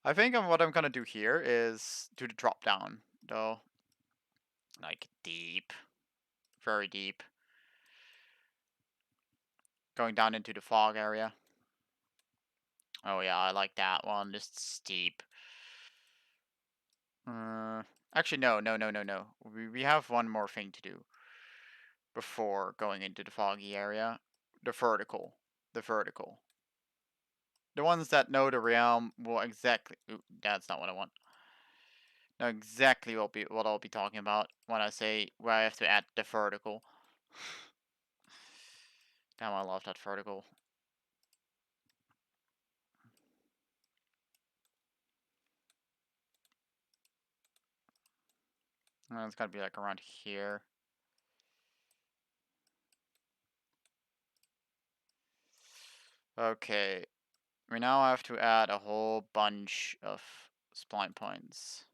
I think what I'm gonna do here is do the drop down, though. Like, deep. Very deep. Going down into the fog area. Oh yeah, I like that one. Just steep. Actually, no. We have one more thing to do before going into the foggy area. The vertical. The vertical. The ones that know the realm will exactly... Ooh, that's not what I want. Know exactly what I'll be talking about when I say where I have to add the vertical. Damn, I love that vertical. It's gotta be like around here. Okay. We now have to add a whole bunch of spline points.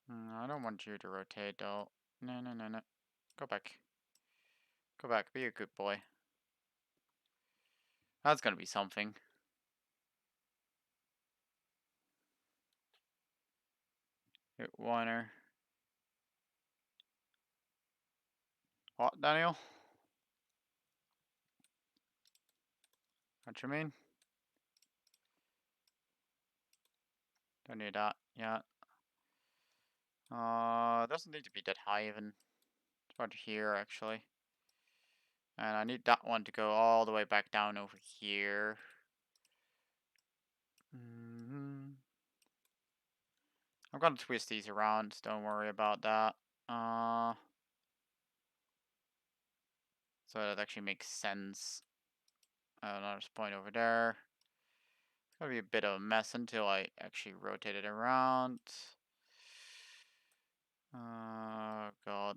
I don't want you to rotate though. No, no, no, no. Go back. Go back. Be a good boy. That's gonna be something. Hit Warner. What, Daniel? What you mean? Don't need that yet. It doesn't need to be that high even. It's about here actually. And I need that one to go all the way back down over here. I'm gonna twist these around, don't worry about that. So that actually makes sense. Another point over there. It's gonna be a bit of a mess until I actually rotate it around. Oh god.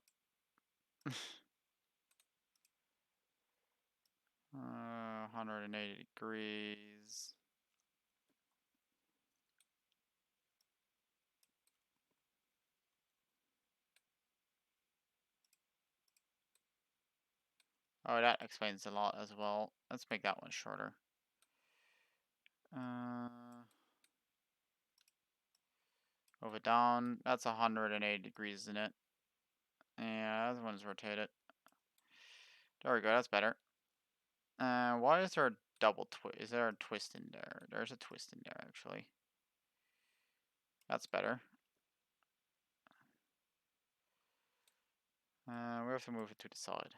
180 degrees. Oh, that explains a lot as well. Let's make that one shorter. Over down. That's 180 degrees, isn't it? Yeah, that one's rotated. There we go. That's better. Why is there a double twist? Is there a twist in there? There's a twist in there, actually. That's better. We have to move it to the side.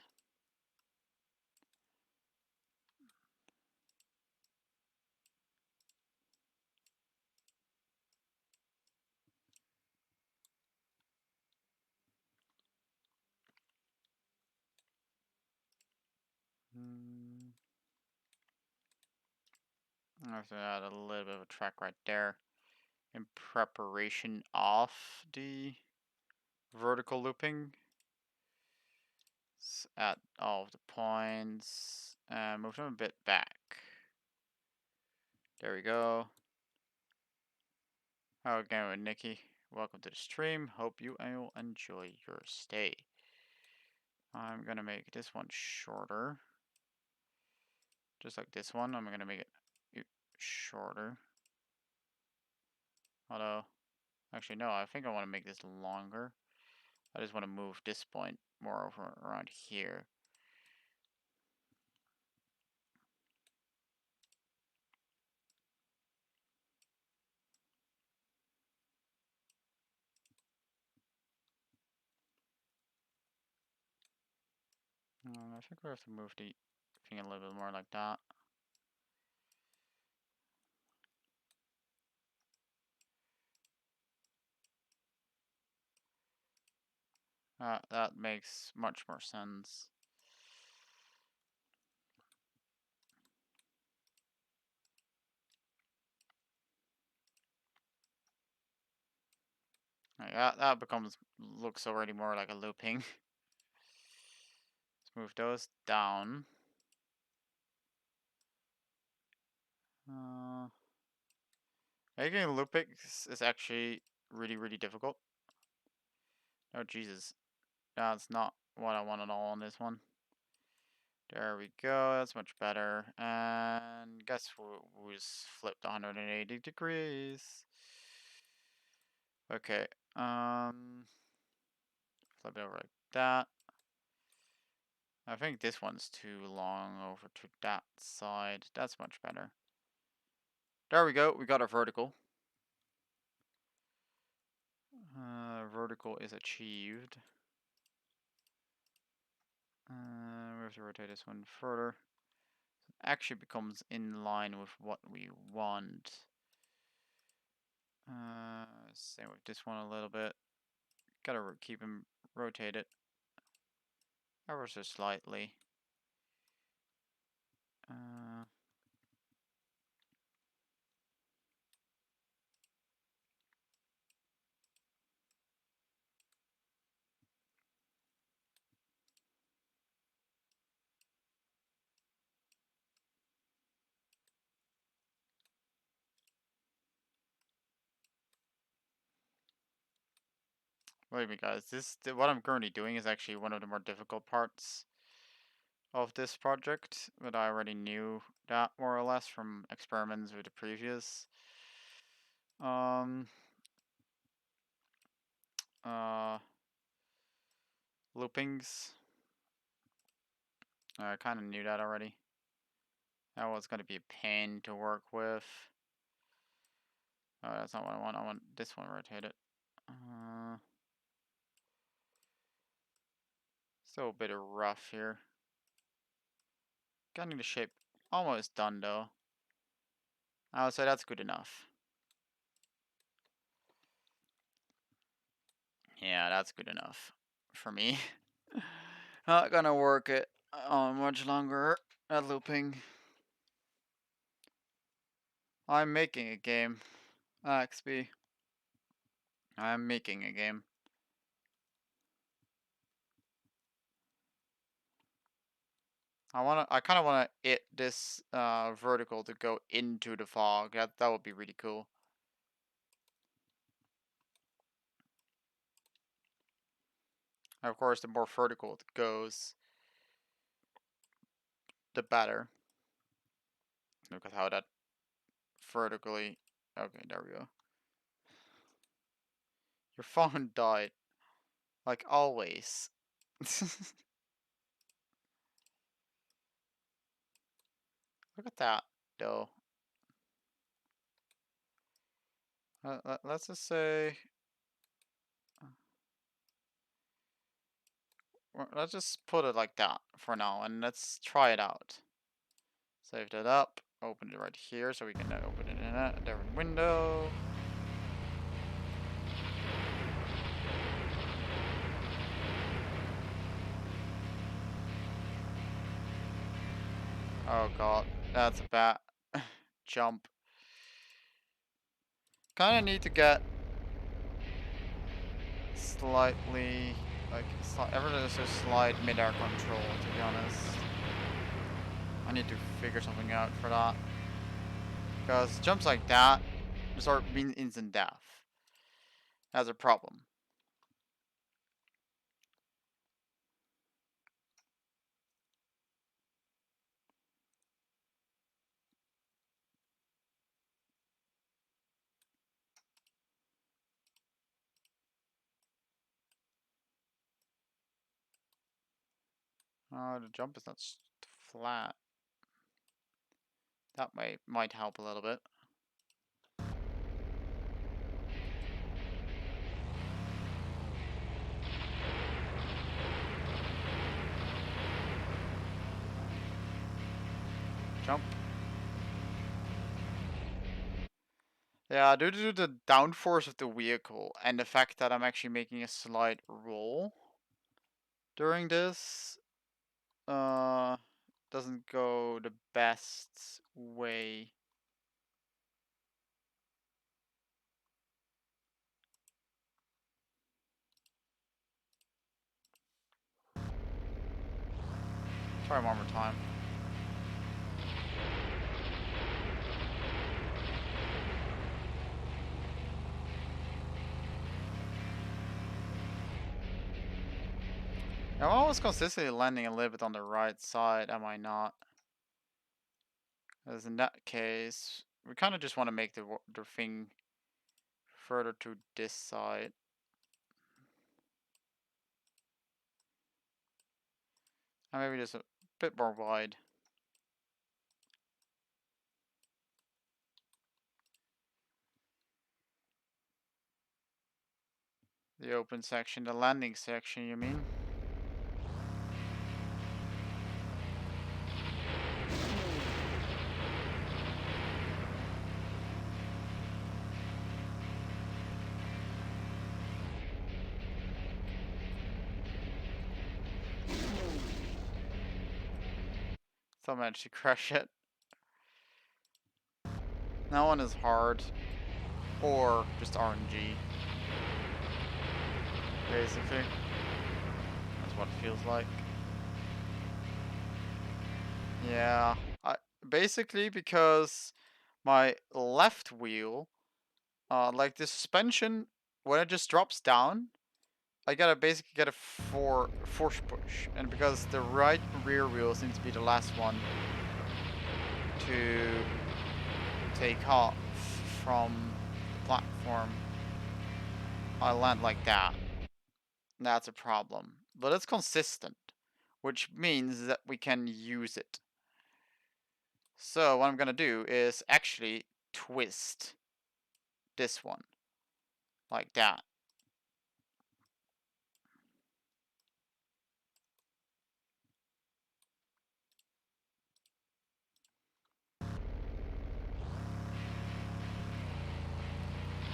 I have to add a little bit of a track right there in preparation of the vertical looping. At all of the points and move them a bit back. There we go. How again with Nikki? Welcome to the stream. Hope you will enjoy your stay. I'm gonna make this one shorter. Just like this one, I'm gonna make it shorter. Although, actually no, I think I want to make this longer. I just want to move this point more over around here. I think we have to move the thing a little bit more like that. That makes much more sense. Yeah, that looks already more like a looping. Let's move those down. Making loopings is actually really, really difficult. Oh, Jesus. That's not what I want at all on this one. There we go, that's much better. And guess who's flipped 180 degrees? Okay, flip it over like that. I think this one's too long over to that side. That's much better. There we go, we got our vertical. Vertical is achieved. We have to rotate this one further. It actually becomes in line with what we want. Same with this one a little bit. Gotta keep him rotated ever so slightly. believe me, guys. What I'm currently doing is actually one of the more difficult parts of this project, but I already knew that more or less from experiments with the previous um uh loopings. I kind of knew that already. That was going to be a pain to work with. Oh, that's not what I want. I want this one rotated. Still a bit of rough here. Getting the shape almost done though. I would say that's good enough. Yeah, that's good enough for me. Not gonna work it much longer at looping. I'm making a game. XP. I'm making a game. I kind of wanna this vertical to go into the fog. That would be really cool. Of course, the more vertical it goes, the better. Look at how that vertically. Okay, there we go. Your phone died, like always. Look at that, though. Let's just say. Let's just put it like that for now, and let's try it out. Save that up. Open it right here, so we can open it in a different window. Oh god, that's a bad jump. Kind of need to get slightly, like, there's a slight mid-air control, to be honest. I need to figure something out for that. Because jumps like that just are mean instant death. That's a problem. The jump is not flat. That might help a little bit. Jump. Yeah, due to the downforce of the vehicle and the fact that I'm actually making a slight roll during this, doesn't go the best way. Try one more time. I'm always consistently landing a little bit on the right side, am I not? Because in that case, we kind of just want to make the thing further to this side. And maybe just a bit more wide. The open section, the landing section, you mean? Still managed to crush it. That one is hard. Or just RNG. Basically. That's what it feels like. Yeah. Basically because my left wheel, like the suspension, when it just drops down, I gotta basically get a force push, and because the right rear wheel seems to be the last one to take off from the platform, I land like that. That's a problem. But it's consistent, which means that we can use it. So what I'm gonna do is actually twist this one like that.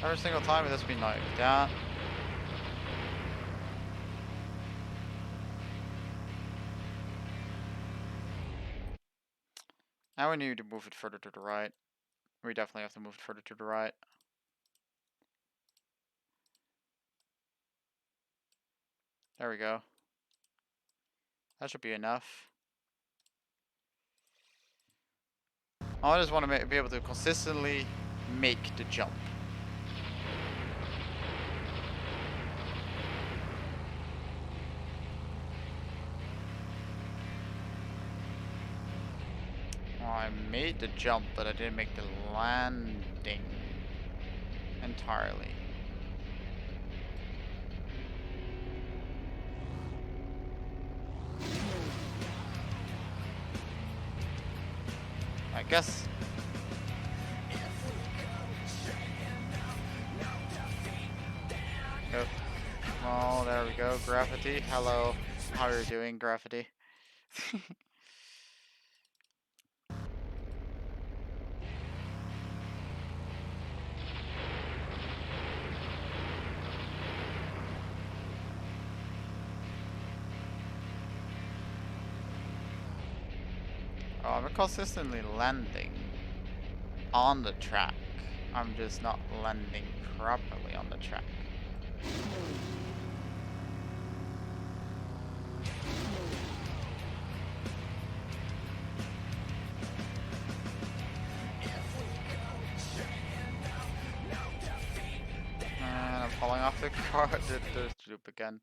Every single time it has been like that. Now we need to move it further to the right. We definitely have to move it further to the right. There we go. That should be enough. I just want to be able to consistently make the jump. Well, I made the jump, but I didn't make the landing entirely. I guess. Yep. Oh, there we go. Graffiti. Hello. How are you doing, Graffiti? Oh, I'm consistently landing on the track. I'm just not landing properly on the track. And I'm falling off the car. There's the loop again.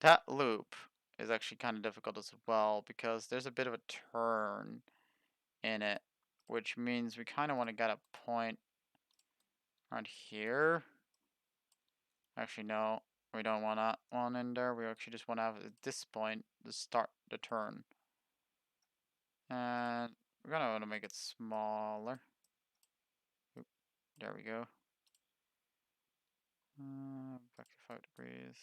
That loop is actually kind of difficult as well because there's a bit of a turn in it, which means we kind of want to get a point around here. Actually, no, we don't want that one in there. We actually just want to have at this point to start the turn. And we're gonna want to make it smaller. Oop, there we go. Back to 5 degrees.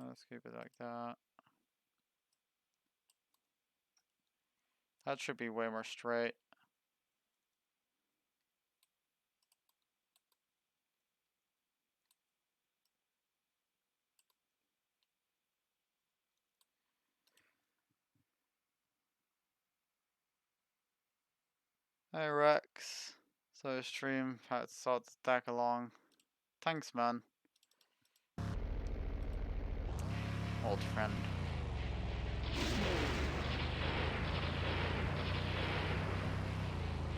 Let's keep it like that. That should be way more straight. Hey Rex. So stream had saw to tag along. Thanks, man. Old friend.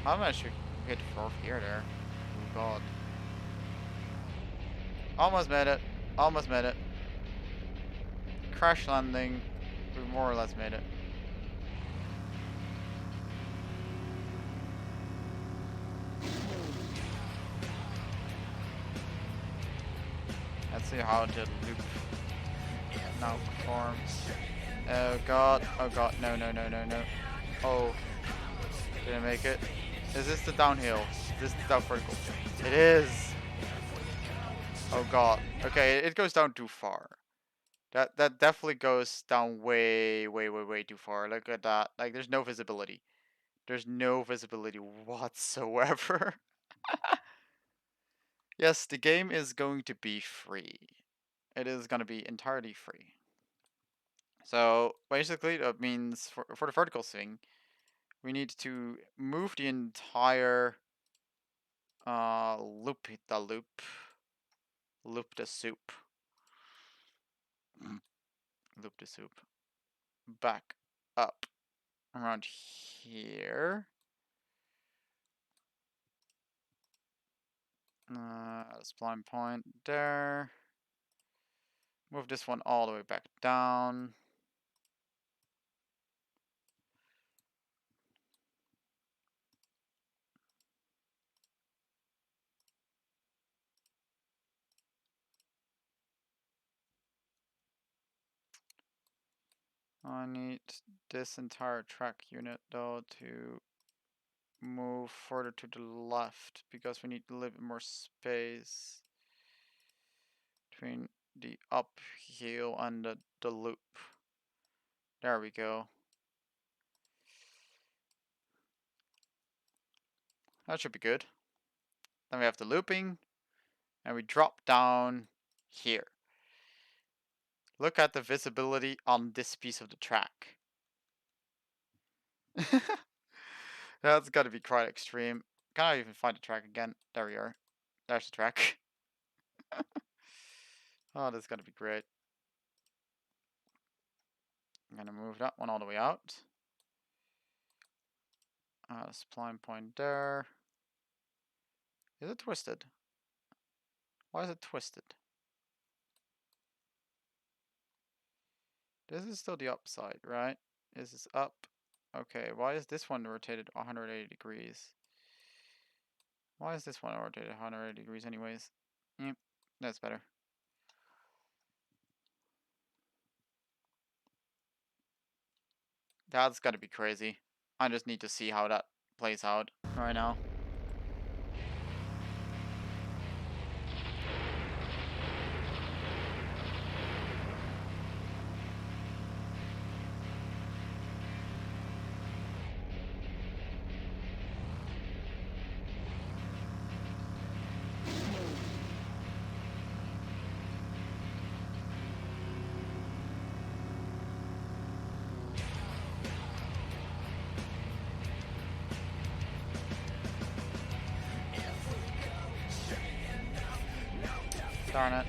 How much you hit fourth here there? Oh god. Almost made it. Almost made it. Crash landing. We more or less made it. Let's see how the loop now performs. Oh god. Oh god. No, no, no, no, no. Oh. Didn't make it. Is this the downhill? Is this the down vertical? It is! Oh god. Okay, it goes down too far. That definitely goes down way, way, way, way too far. Look at that. Like, there's no visibility. There's no visibility whatsoever. Yes, the game is going to be free. It is going to be entirely free. So, basically, that means for the vertical swing, we need to move the entire loop loop the soup loop the soup back up around here. Spline point there. Move this one all the way back down. I need this entire track unit though to move further to the left because we need a little bit more space between the uphill and the loop. There we go. That should be good. Then we have the looping and we drop down here. Look at the visibility on this piece of the track. That's got to be quite extreme. Can't even find the track again. There we are. There's the track. Oh, this is gonna be great. I'm gonna move that one all the way out. Spline point there. Is it twisted? Why is it twisted? This is still the upside, right? This is up. Okay, why is this one rotated 180 degrees? Why is this one rotated 180 degrees anyways? Yep, that's better. That's gotta be crazy. I just need to see how that plays out right now. Darn it.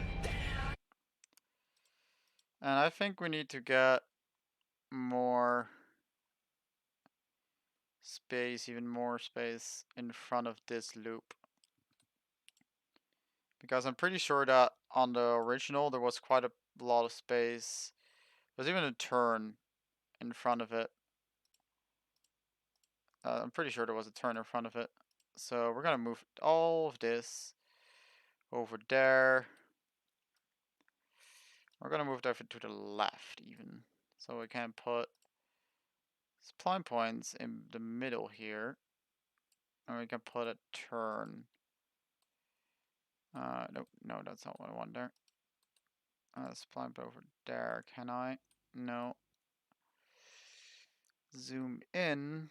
And I think we need to get more space, even more space in front of this loop. Because I'm pretty sure that on the original there was quite a lot of space. There's even a turn in front of it. I'm pretty sure there was a turn in front of it. So we're gonna move all of this over there. We're gonna move that to the left even. So we can put spline points in the middle here. And we can put a turn. No, that's not what I want there. Spline point over there, can I? No. Zoom in.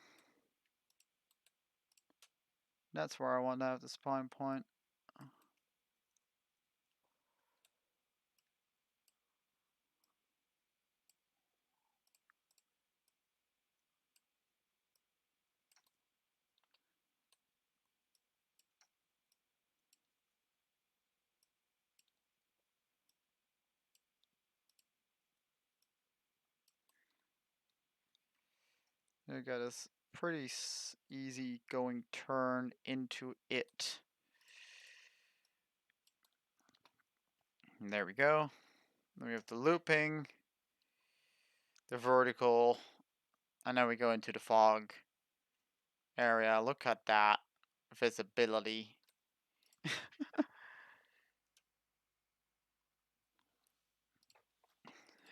That's where I want to have the spline point. You got this pretty easy going turn into it. And there we go. Then we have the looping, the vertical, and then we go into the fog area. Look at that visibility.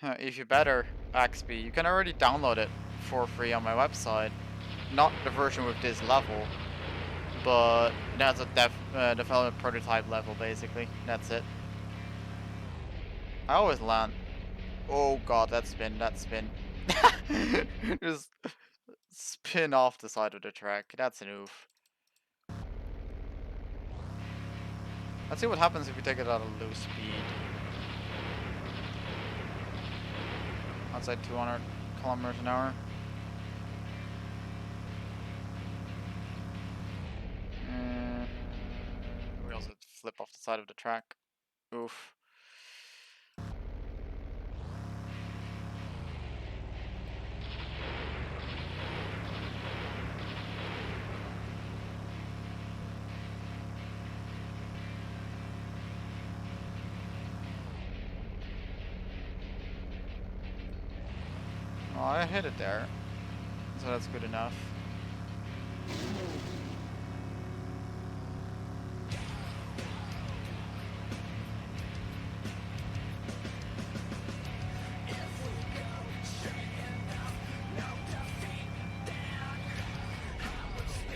If you better, XP, you can already download it for free on my website. Not the version with this level, but that's a development prototype level basically. That's it. I always land. Oh god, that spin, that spin. Just spin off the side of the track. That's an oof. Let's see what happens if we take it at a low speed. Outside 200 kilometers an hour. And we also flip off the side of the track. Oof. Oh, I hit it there. So that's good enough.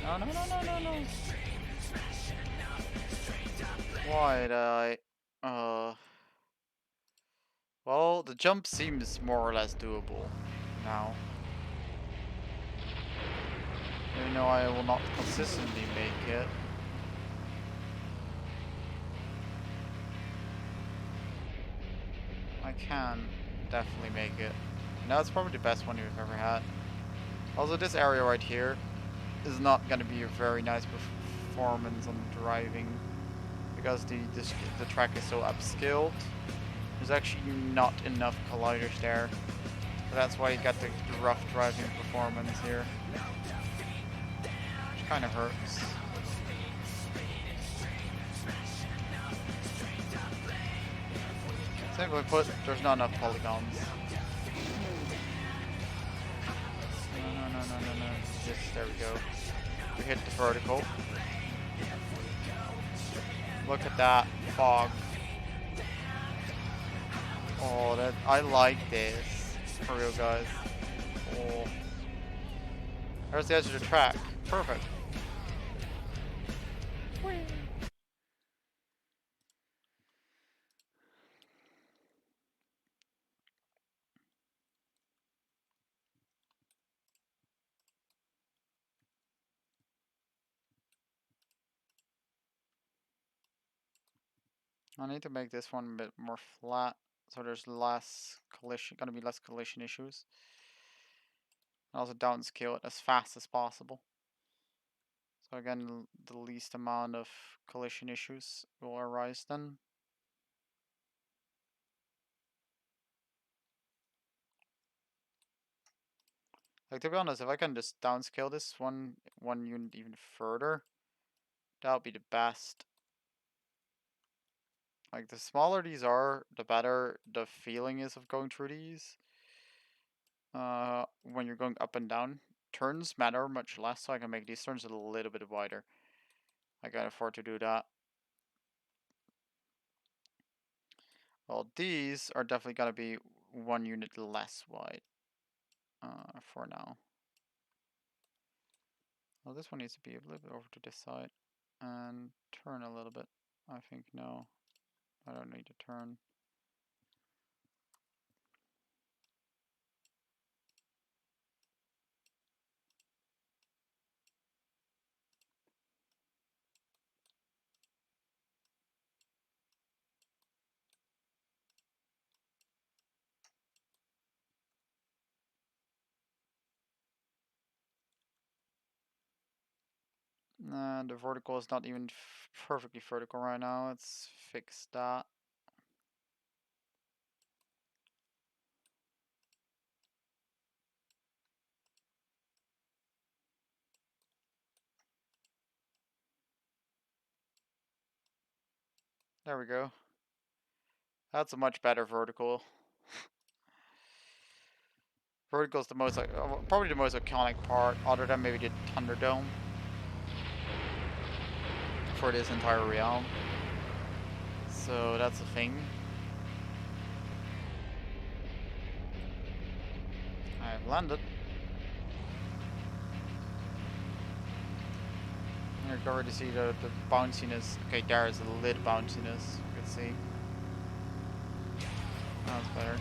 No, no, no, no, no, no. Why did I... Well, the jump seems more or less doable now. Even though I will not consistently make it. I can definitely make it. Now it's probably the best one you've ever had. Also, this area right here is not going to be a very nice performance on driving because the track is so upscaled. There's actually not enough colliders there. So that's why you got the rough driving performance here. Which kind of hurts. Simply put, there's not enough polygons. No. Yes, there we go. We hit the vertical. Look at that fog. Oh, that I like this. For real, guys. Oh. There's the edge of the track. Perfect. Whee. I need to make this one a bit more flat, so there's less collision, gonna be less collision issues. And also downscale it as fast as possible. So again, the least amount of collision issues will arise then. Like, to be honest, if I can just downscale this one unit even further, that would be the best. Like, the smaller these are, the better the feeling is of going through these. When you're going up and down, turns matter much less, so I can make these turns a little bit wider. I can afford to do that. Well, these are definitely gonna be 1 unit less wide. For now. Well, this one needs to be a little bit over to this side and turn a little bit. I think no, I don't need to turn. And the vertical is not even perfectly vertical right now. Let's fix that. There we go. That's a much better vertical. Vertical is the most, probably the most iconic part, other than maybe the Thunderdome for this entire realm. So that's a thing. I've landed. You can already see the bounciness. Okay, there is a little bounciness. You can see. That's better.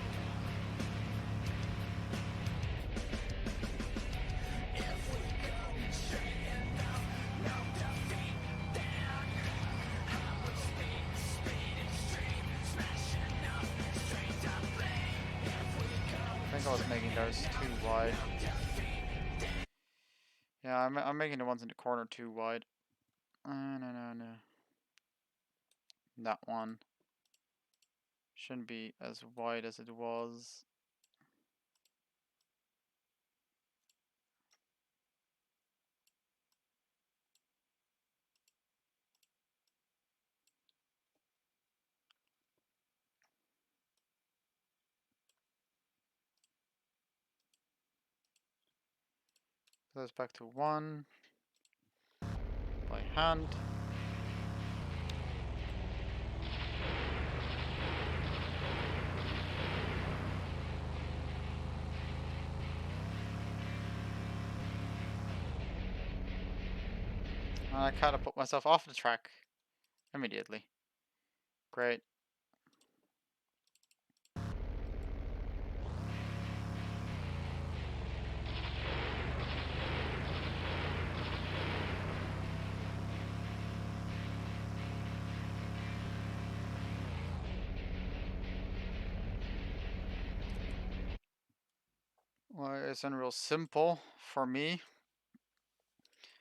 I think I was making those too wide. Yeah, I'm making the ones in the corner too wide. No. That one shouldn't be as wide as it was. Goes back to 1 by hand. I kind of put myself off the track immediately. Great. Well, it's real simple for me.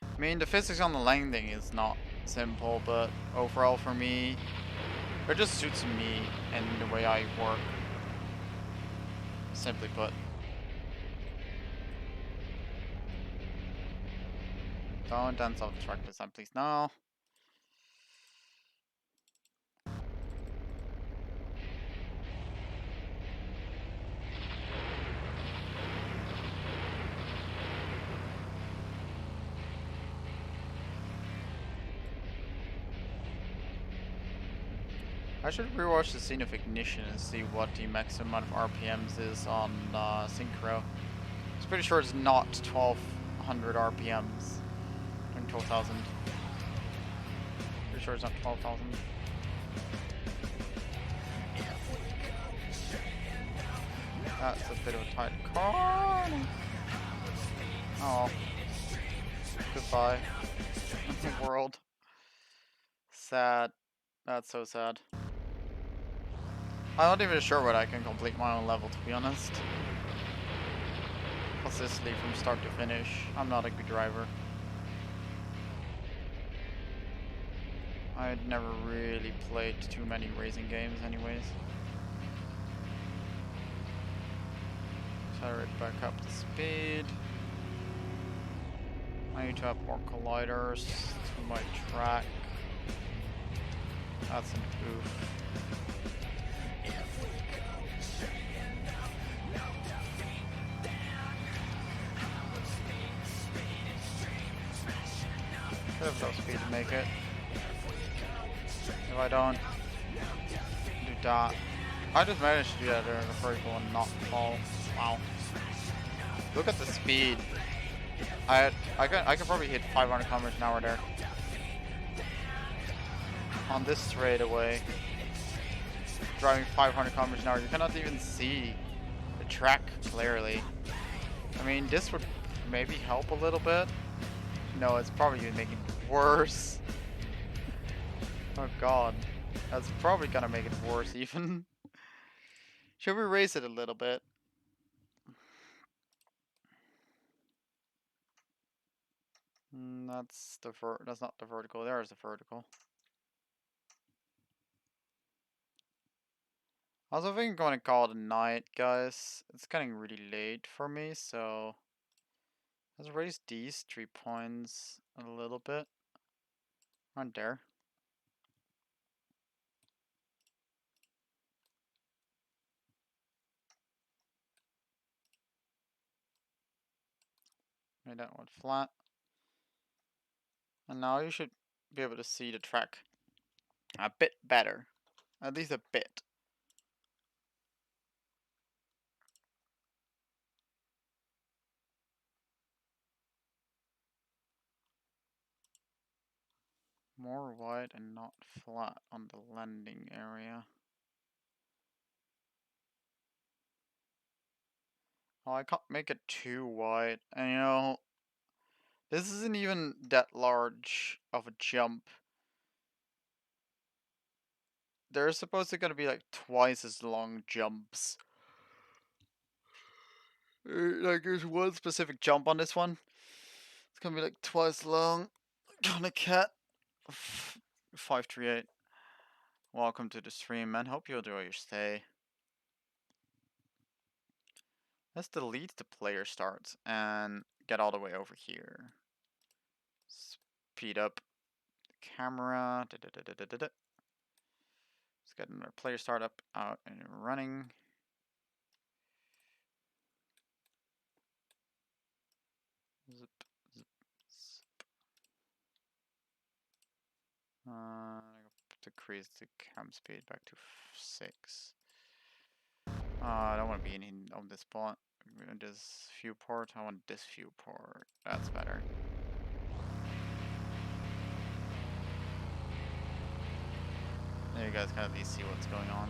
I mean, the physics on the landing is not simple, but overall for me, it just suits me and the way I work. Simply put. Don't dance off the track this time, please. No. I should rewatch the scene of ignition and see what the maximum amount of RPMs is on Synchro. I'm pretty sure it's not 1200 RPMs. I mean 12,000. Pretty sure it's not 12,000. That's a bit of a tight corner. Oh. Goodbye. World. Sad. That's so sad. I'm not even sure whether I can complete my own level, to be honest. Consistently from start to finish. I'm not a good driver. I'd never really played too many racing games anyways. Accelerate back up to speed. I need to have more colliders to my track. That's an oof. I have no speed to make it. If I don't do that, I just managed to do that during the first one, not fall. Wow. Look at the speed. I could probably hit 500 kilometers an hour there. On this straightaway, driving 500 kilometers an hour, you cannot even see the track clearly. I mean, this would maybe help a little bit. No, it's probably gonna make it worse. Oh god. That's probably gonna make it worse even. Should we raise it a little bit? That's not the vertical. There's the vertical. I was thinking I'm going to call it a night, guys. It's getting really late for me, so let's raise these 3 points a little bit. Right there. Made that one flat. And now you should be able to see the track a bit better. At least a bit. More wide and not flat on the landing area. Oh, I can't make it too wide. And you know, this isn't even that large of a jump. There's supposed to gonna be like twice as long jumps. Like there's one specific jump on this one. It's gonna be like twice long. Gonna cat 538. Welcome to the stream, man. Hope you enjoy your stay. Let's delete the player start and get all the way over here. Speed up the camera. Let's get another player start up, out, and running. Zip, zip, zip. Decrease the cam speed back to 6. I don't want to be on this spot. This viewport. I want this viewport. That's better. There you guys can at least see what's going on.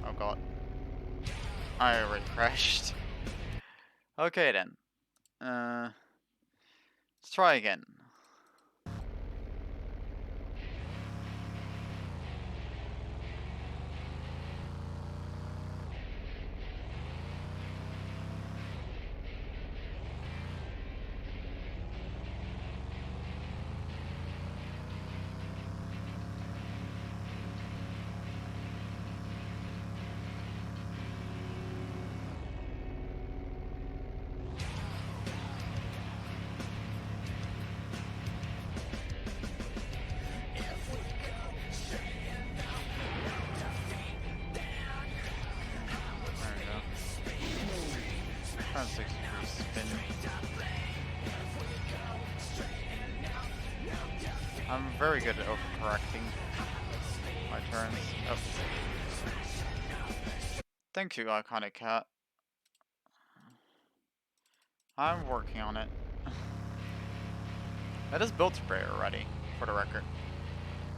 Oh god. I already crashed. Okay then. Let's try again. There we go. 60 degrees spin. I'm very good at overcorrecting my turns. Oh. Thank you, Iconic Cat. I'm working on it. It is built spray already, for the record.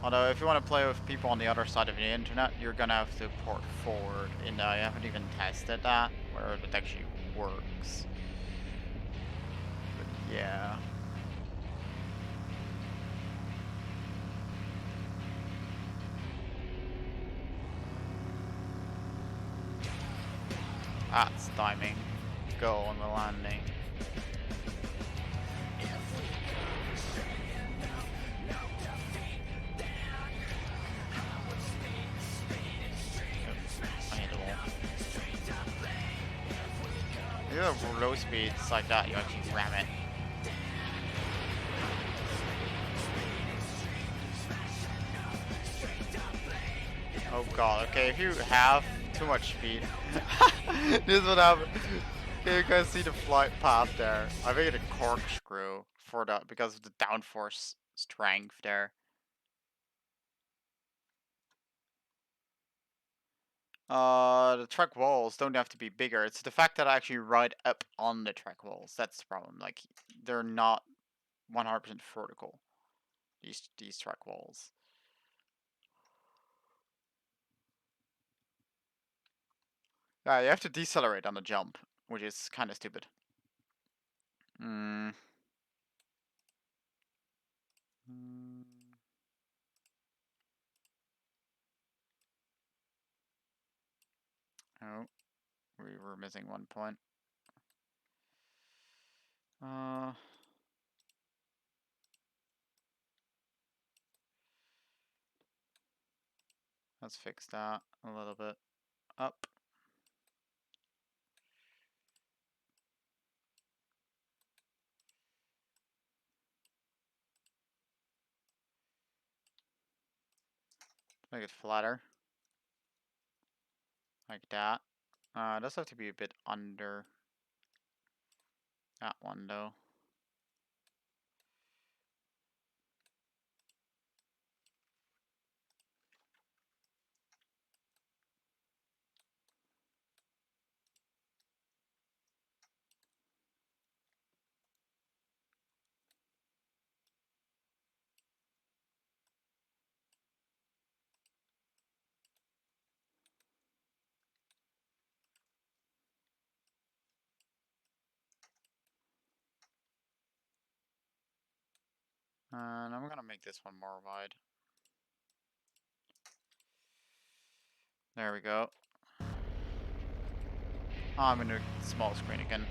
Although, if you want to play with people on the other side of the internet, you're gonna have to port forward, and I haven't even tested that, where it actually works. But yeah. That's timing. Go on the landing. If you have low speeds like that, you actually ram it. Oh god, okay, if you have too much speed, this is what happens. Okay, you guys see the flight path there. I made a corkscrew for that because of the downforce strength there. The track walls don't have to be bigger. It's the fact that I actually ride up on the track walls. That's the problem. Like, they're not 100% vertical. These track walls. You have to decelerate on the jump, which is kind of stupid. Oh, we were missing one point. Let's fix that a little bit. Up. Make it flatter. Like that. It does have to be a bit under that one though. And I'm gonna make this one more wide. There we go. Oh, I'm gonna do small screen again.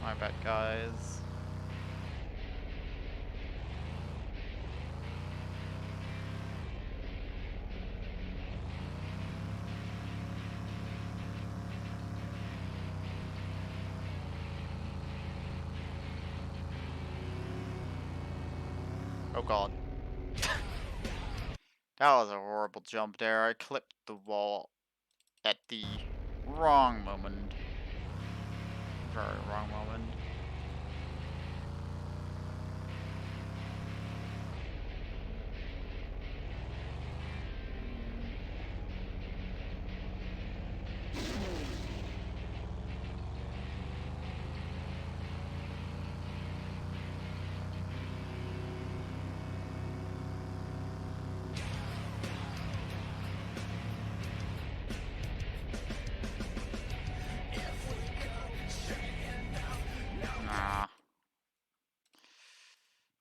My bad, guys. Oh god. That was a horrible jump there. I clipped the wall at the wrong moment. Very wrong moment.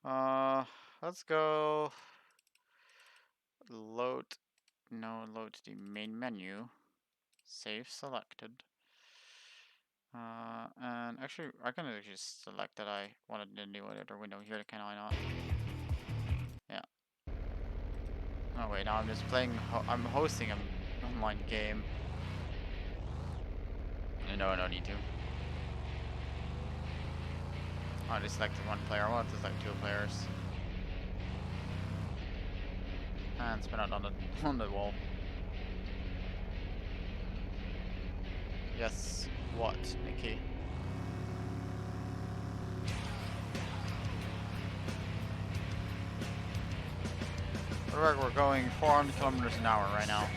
Nah. Let's go load. No, load the main menu. Save selected. And actually, I can actually select that I wanted the new editor window here, can I not? Yeah. Oh wait, now I'm just playing, I'm hosting an online game. No, I don't need to. I just selected one player, I want to select 2 players. And spin out on the wall. Yes, what, Nikki? We're going 400 kilometers an hour right now.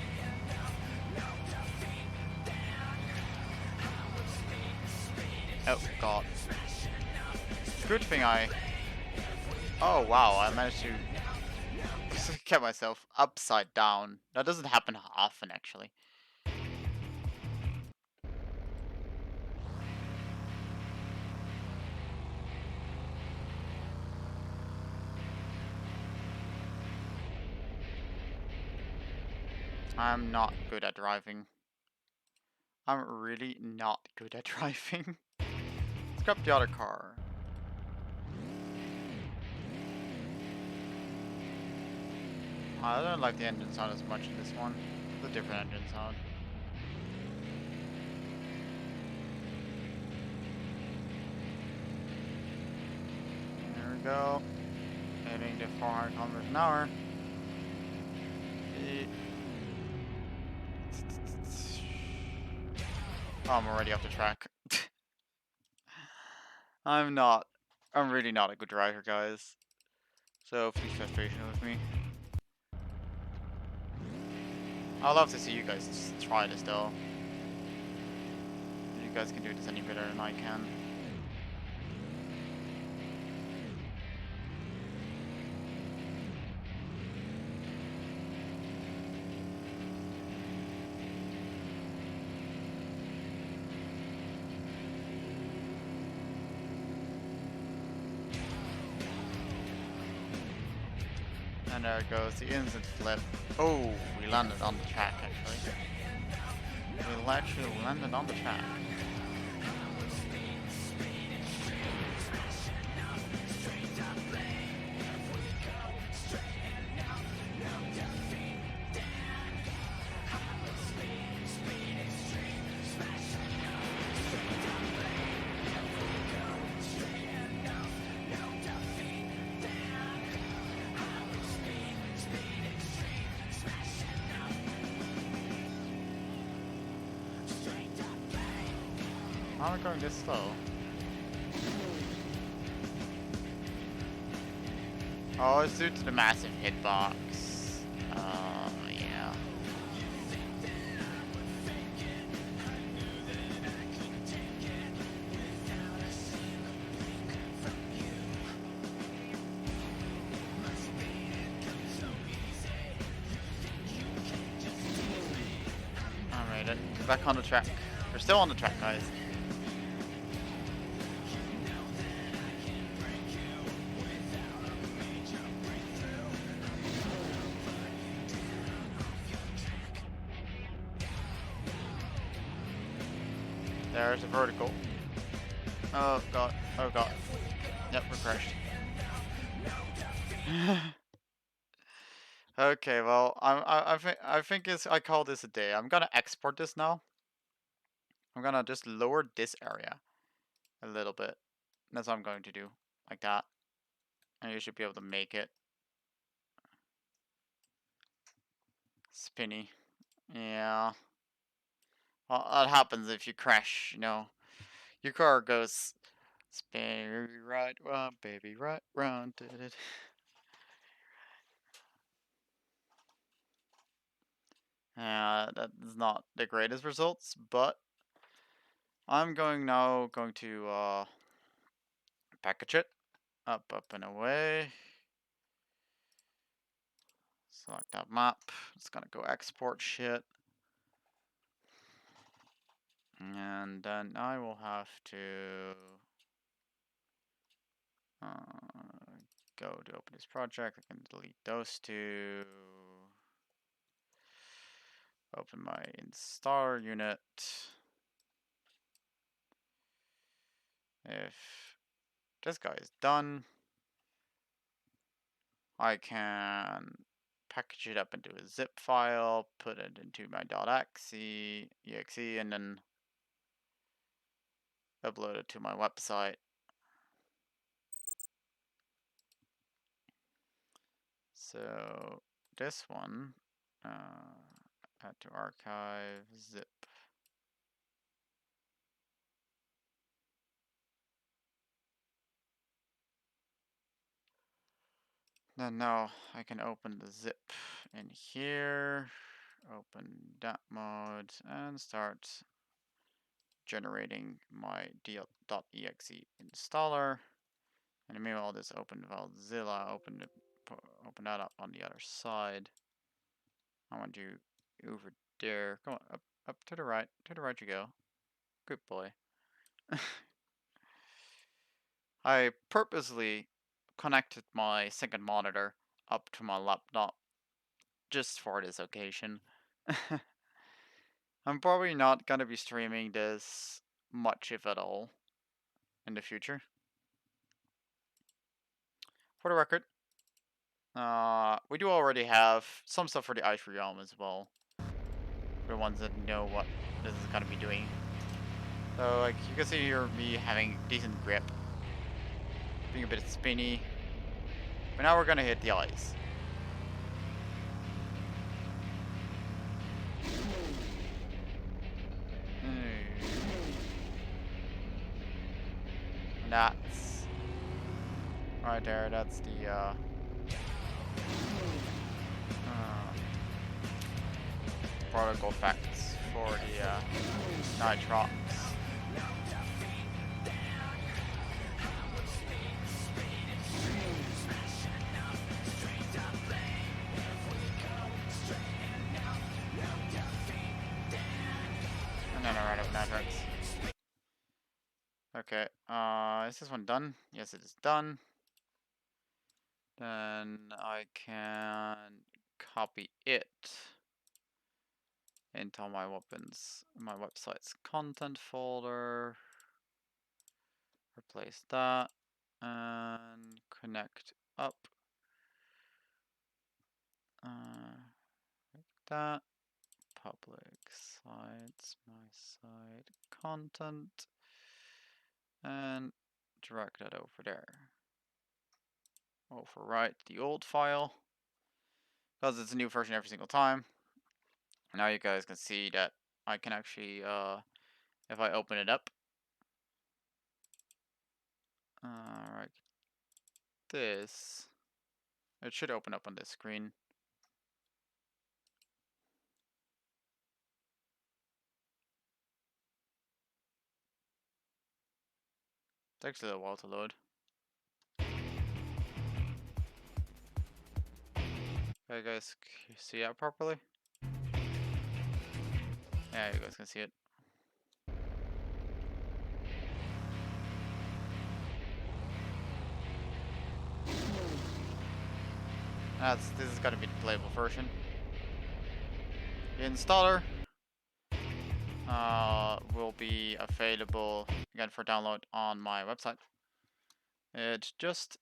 Oh god. Good thing I... Oh wow, I managed to get myself upside down. That doesn't happen often actually. I'm not good at driving. I'm really not good at driving. Let's grab the other car. I don't like the engine sound as much in this one. It's a different engine sound. There we go. Heading to 400 kilometers an hour. Oh, I'm already off the track. I'm really not a good driver, guys. So please be patient with me. I'd love to see you guys try this though. You guys can do this any better than I can. And there it goes, the instant flip. Oh, we landed on the track actually. We actually landed on the track. How am I going this slow? Oh, it's due to the massive hitbox. Oh, yeah. I made it. Back on the track. We're still on the track, guys. There's a vertical. Oh god. Oh god. Yep, we're crashed. Okay, well, I think I call this a day. I'm gonna export this now. I'm gonna just lower this area a little bit. That's what I'm going to do, like that, and you should be able to make it. Spinny. Yeah. Well, that happens if you crash, you know. Your car goes spin right round, baby, right round. That is not the greatest results, but I'm going to package it up and away. Select that map. It's gonna go export shit. And then I will have to go to open this project. I can delete those two. Open my installer unit. If this guy is done, I can package it up into a zip file, put it into my .exe, and then upload it to my website. So this one, add to archive, zip. Then now I can open the zip in here, open that mode, and start generating my .exe installer. And meanwhile, this open FileZilla, open that up on the other side. I want you over there. Come on, up to the right. To the right you go. Good boy. I purposely connected my second monitor up to my laptop just for this occasion. I'm probably not gonna be streaming this much, if at all, in the future. For the record, we do already have some stuff for the Ice Realm as well. For the ones that know what this is gonna be doing. So, like, you can see here me having decent grip, being a bit spinny. But now we're gonna hit the ice. And that's right there. That's the particle effects for the nitrox. And then I ran out of nitrox. Okay, is this one done? Yes, it is done. Then I can copy it into my website's content folder. Replace that and connect up. Like that. Public sites, my site, content, and drag that over there. Overwrite the old file because it's a new version every single time. Now you guys can see that I can actually, if I open it up, right, this, it should open up on this screen. It takes a little while to load. You guys see that properly? Yeah, you guys can see it. This is gonna be the playable version. The installer will be available again for download on my website. It just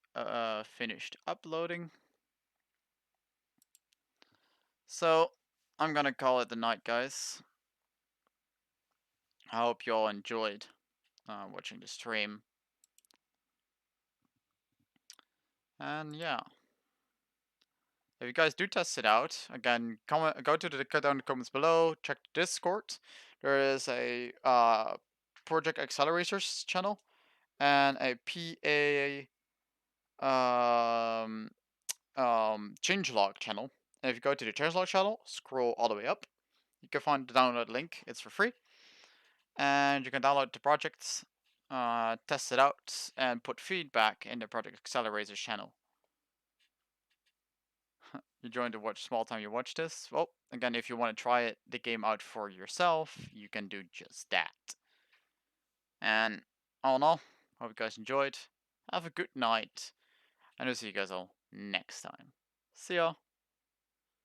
finished uploading. So I'm gonna call it the night, guys. I hope you all enjoyed watching the stream. And yeah, if you guys do test it out, again, comment, go to the down in the comments below, check the Discord. There is a Project Accelerators channel and a PA changelog channel. And if you go to the changelog channel, scroll all the way up, you can find the download link. It's for free, and you can download the projects, test it out, and put feedback in the Project Accelerators channel. You joined to watch small time you watch this. Well, again, if you want to try the game out for yourself, you can do just that. And all in all, hope you guys enjoyed. Have a good night, and I'll see you guys all next time. See ya.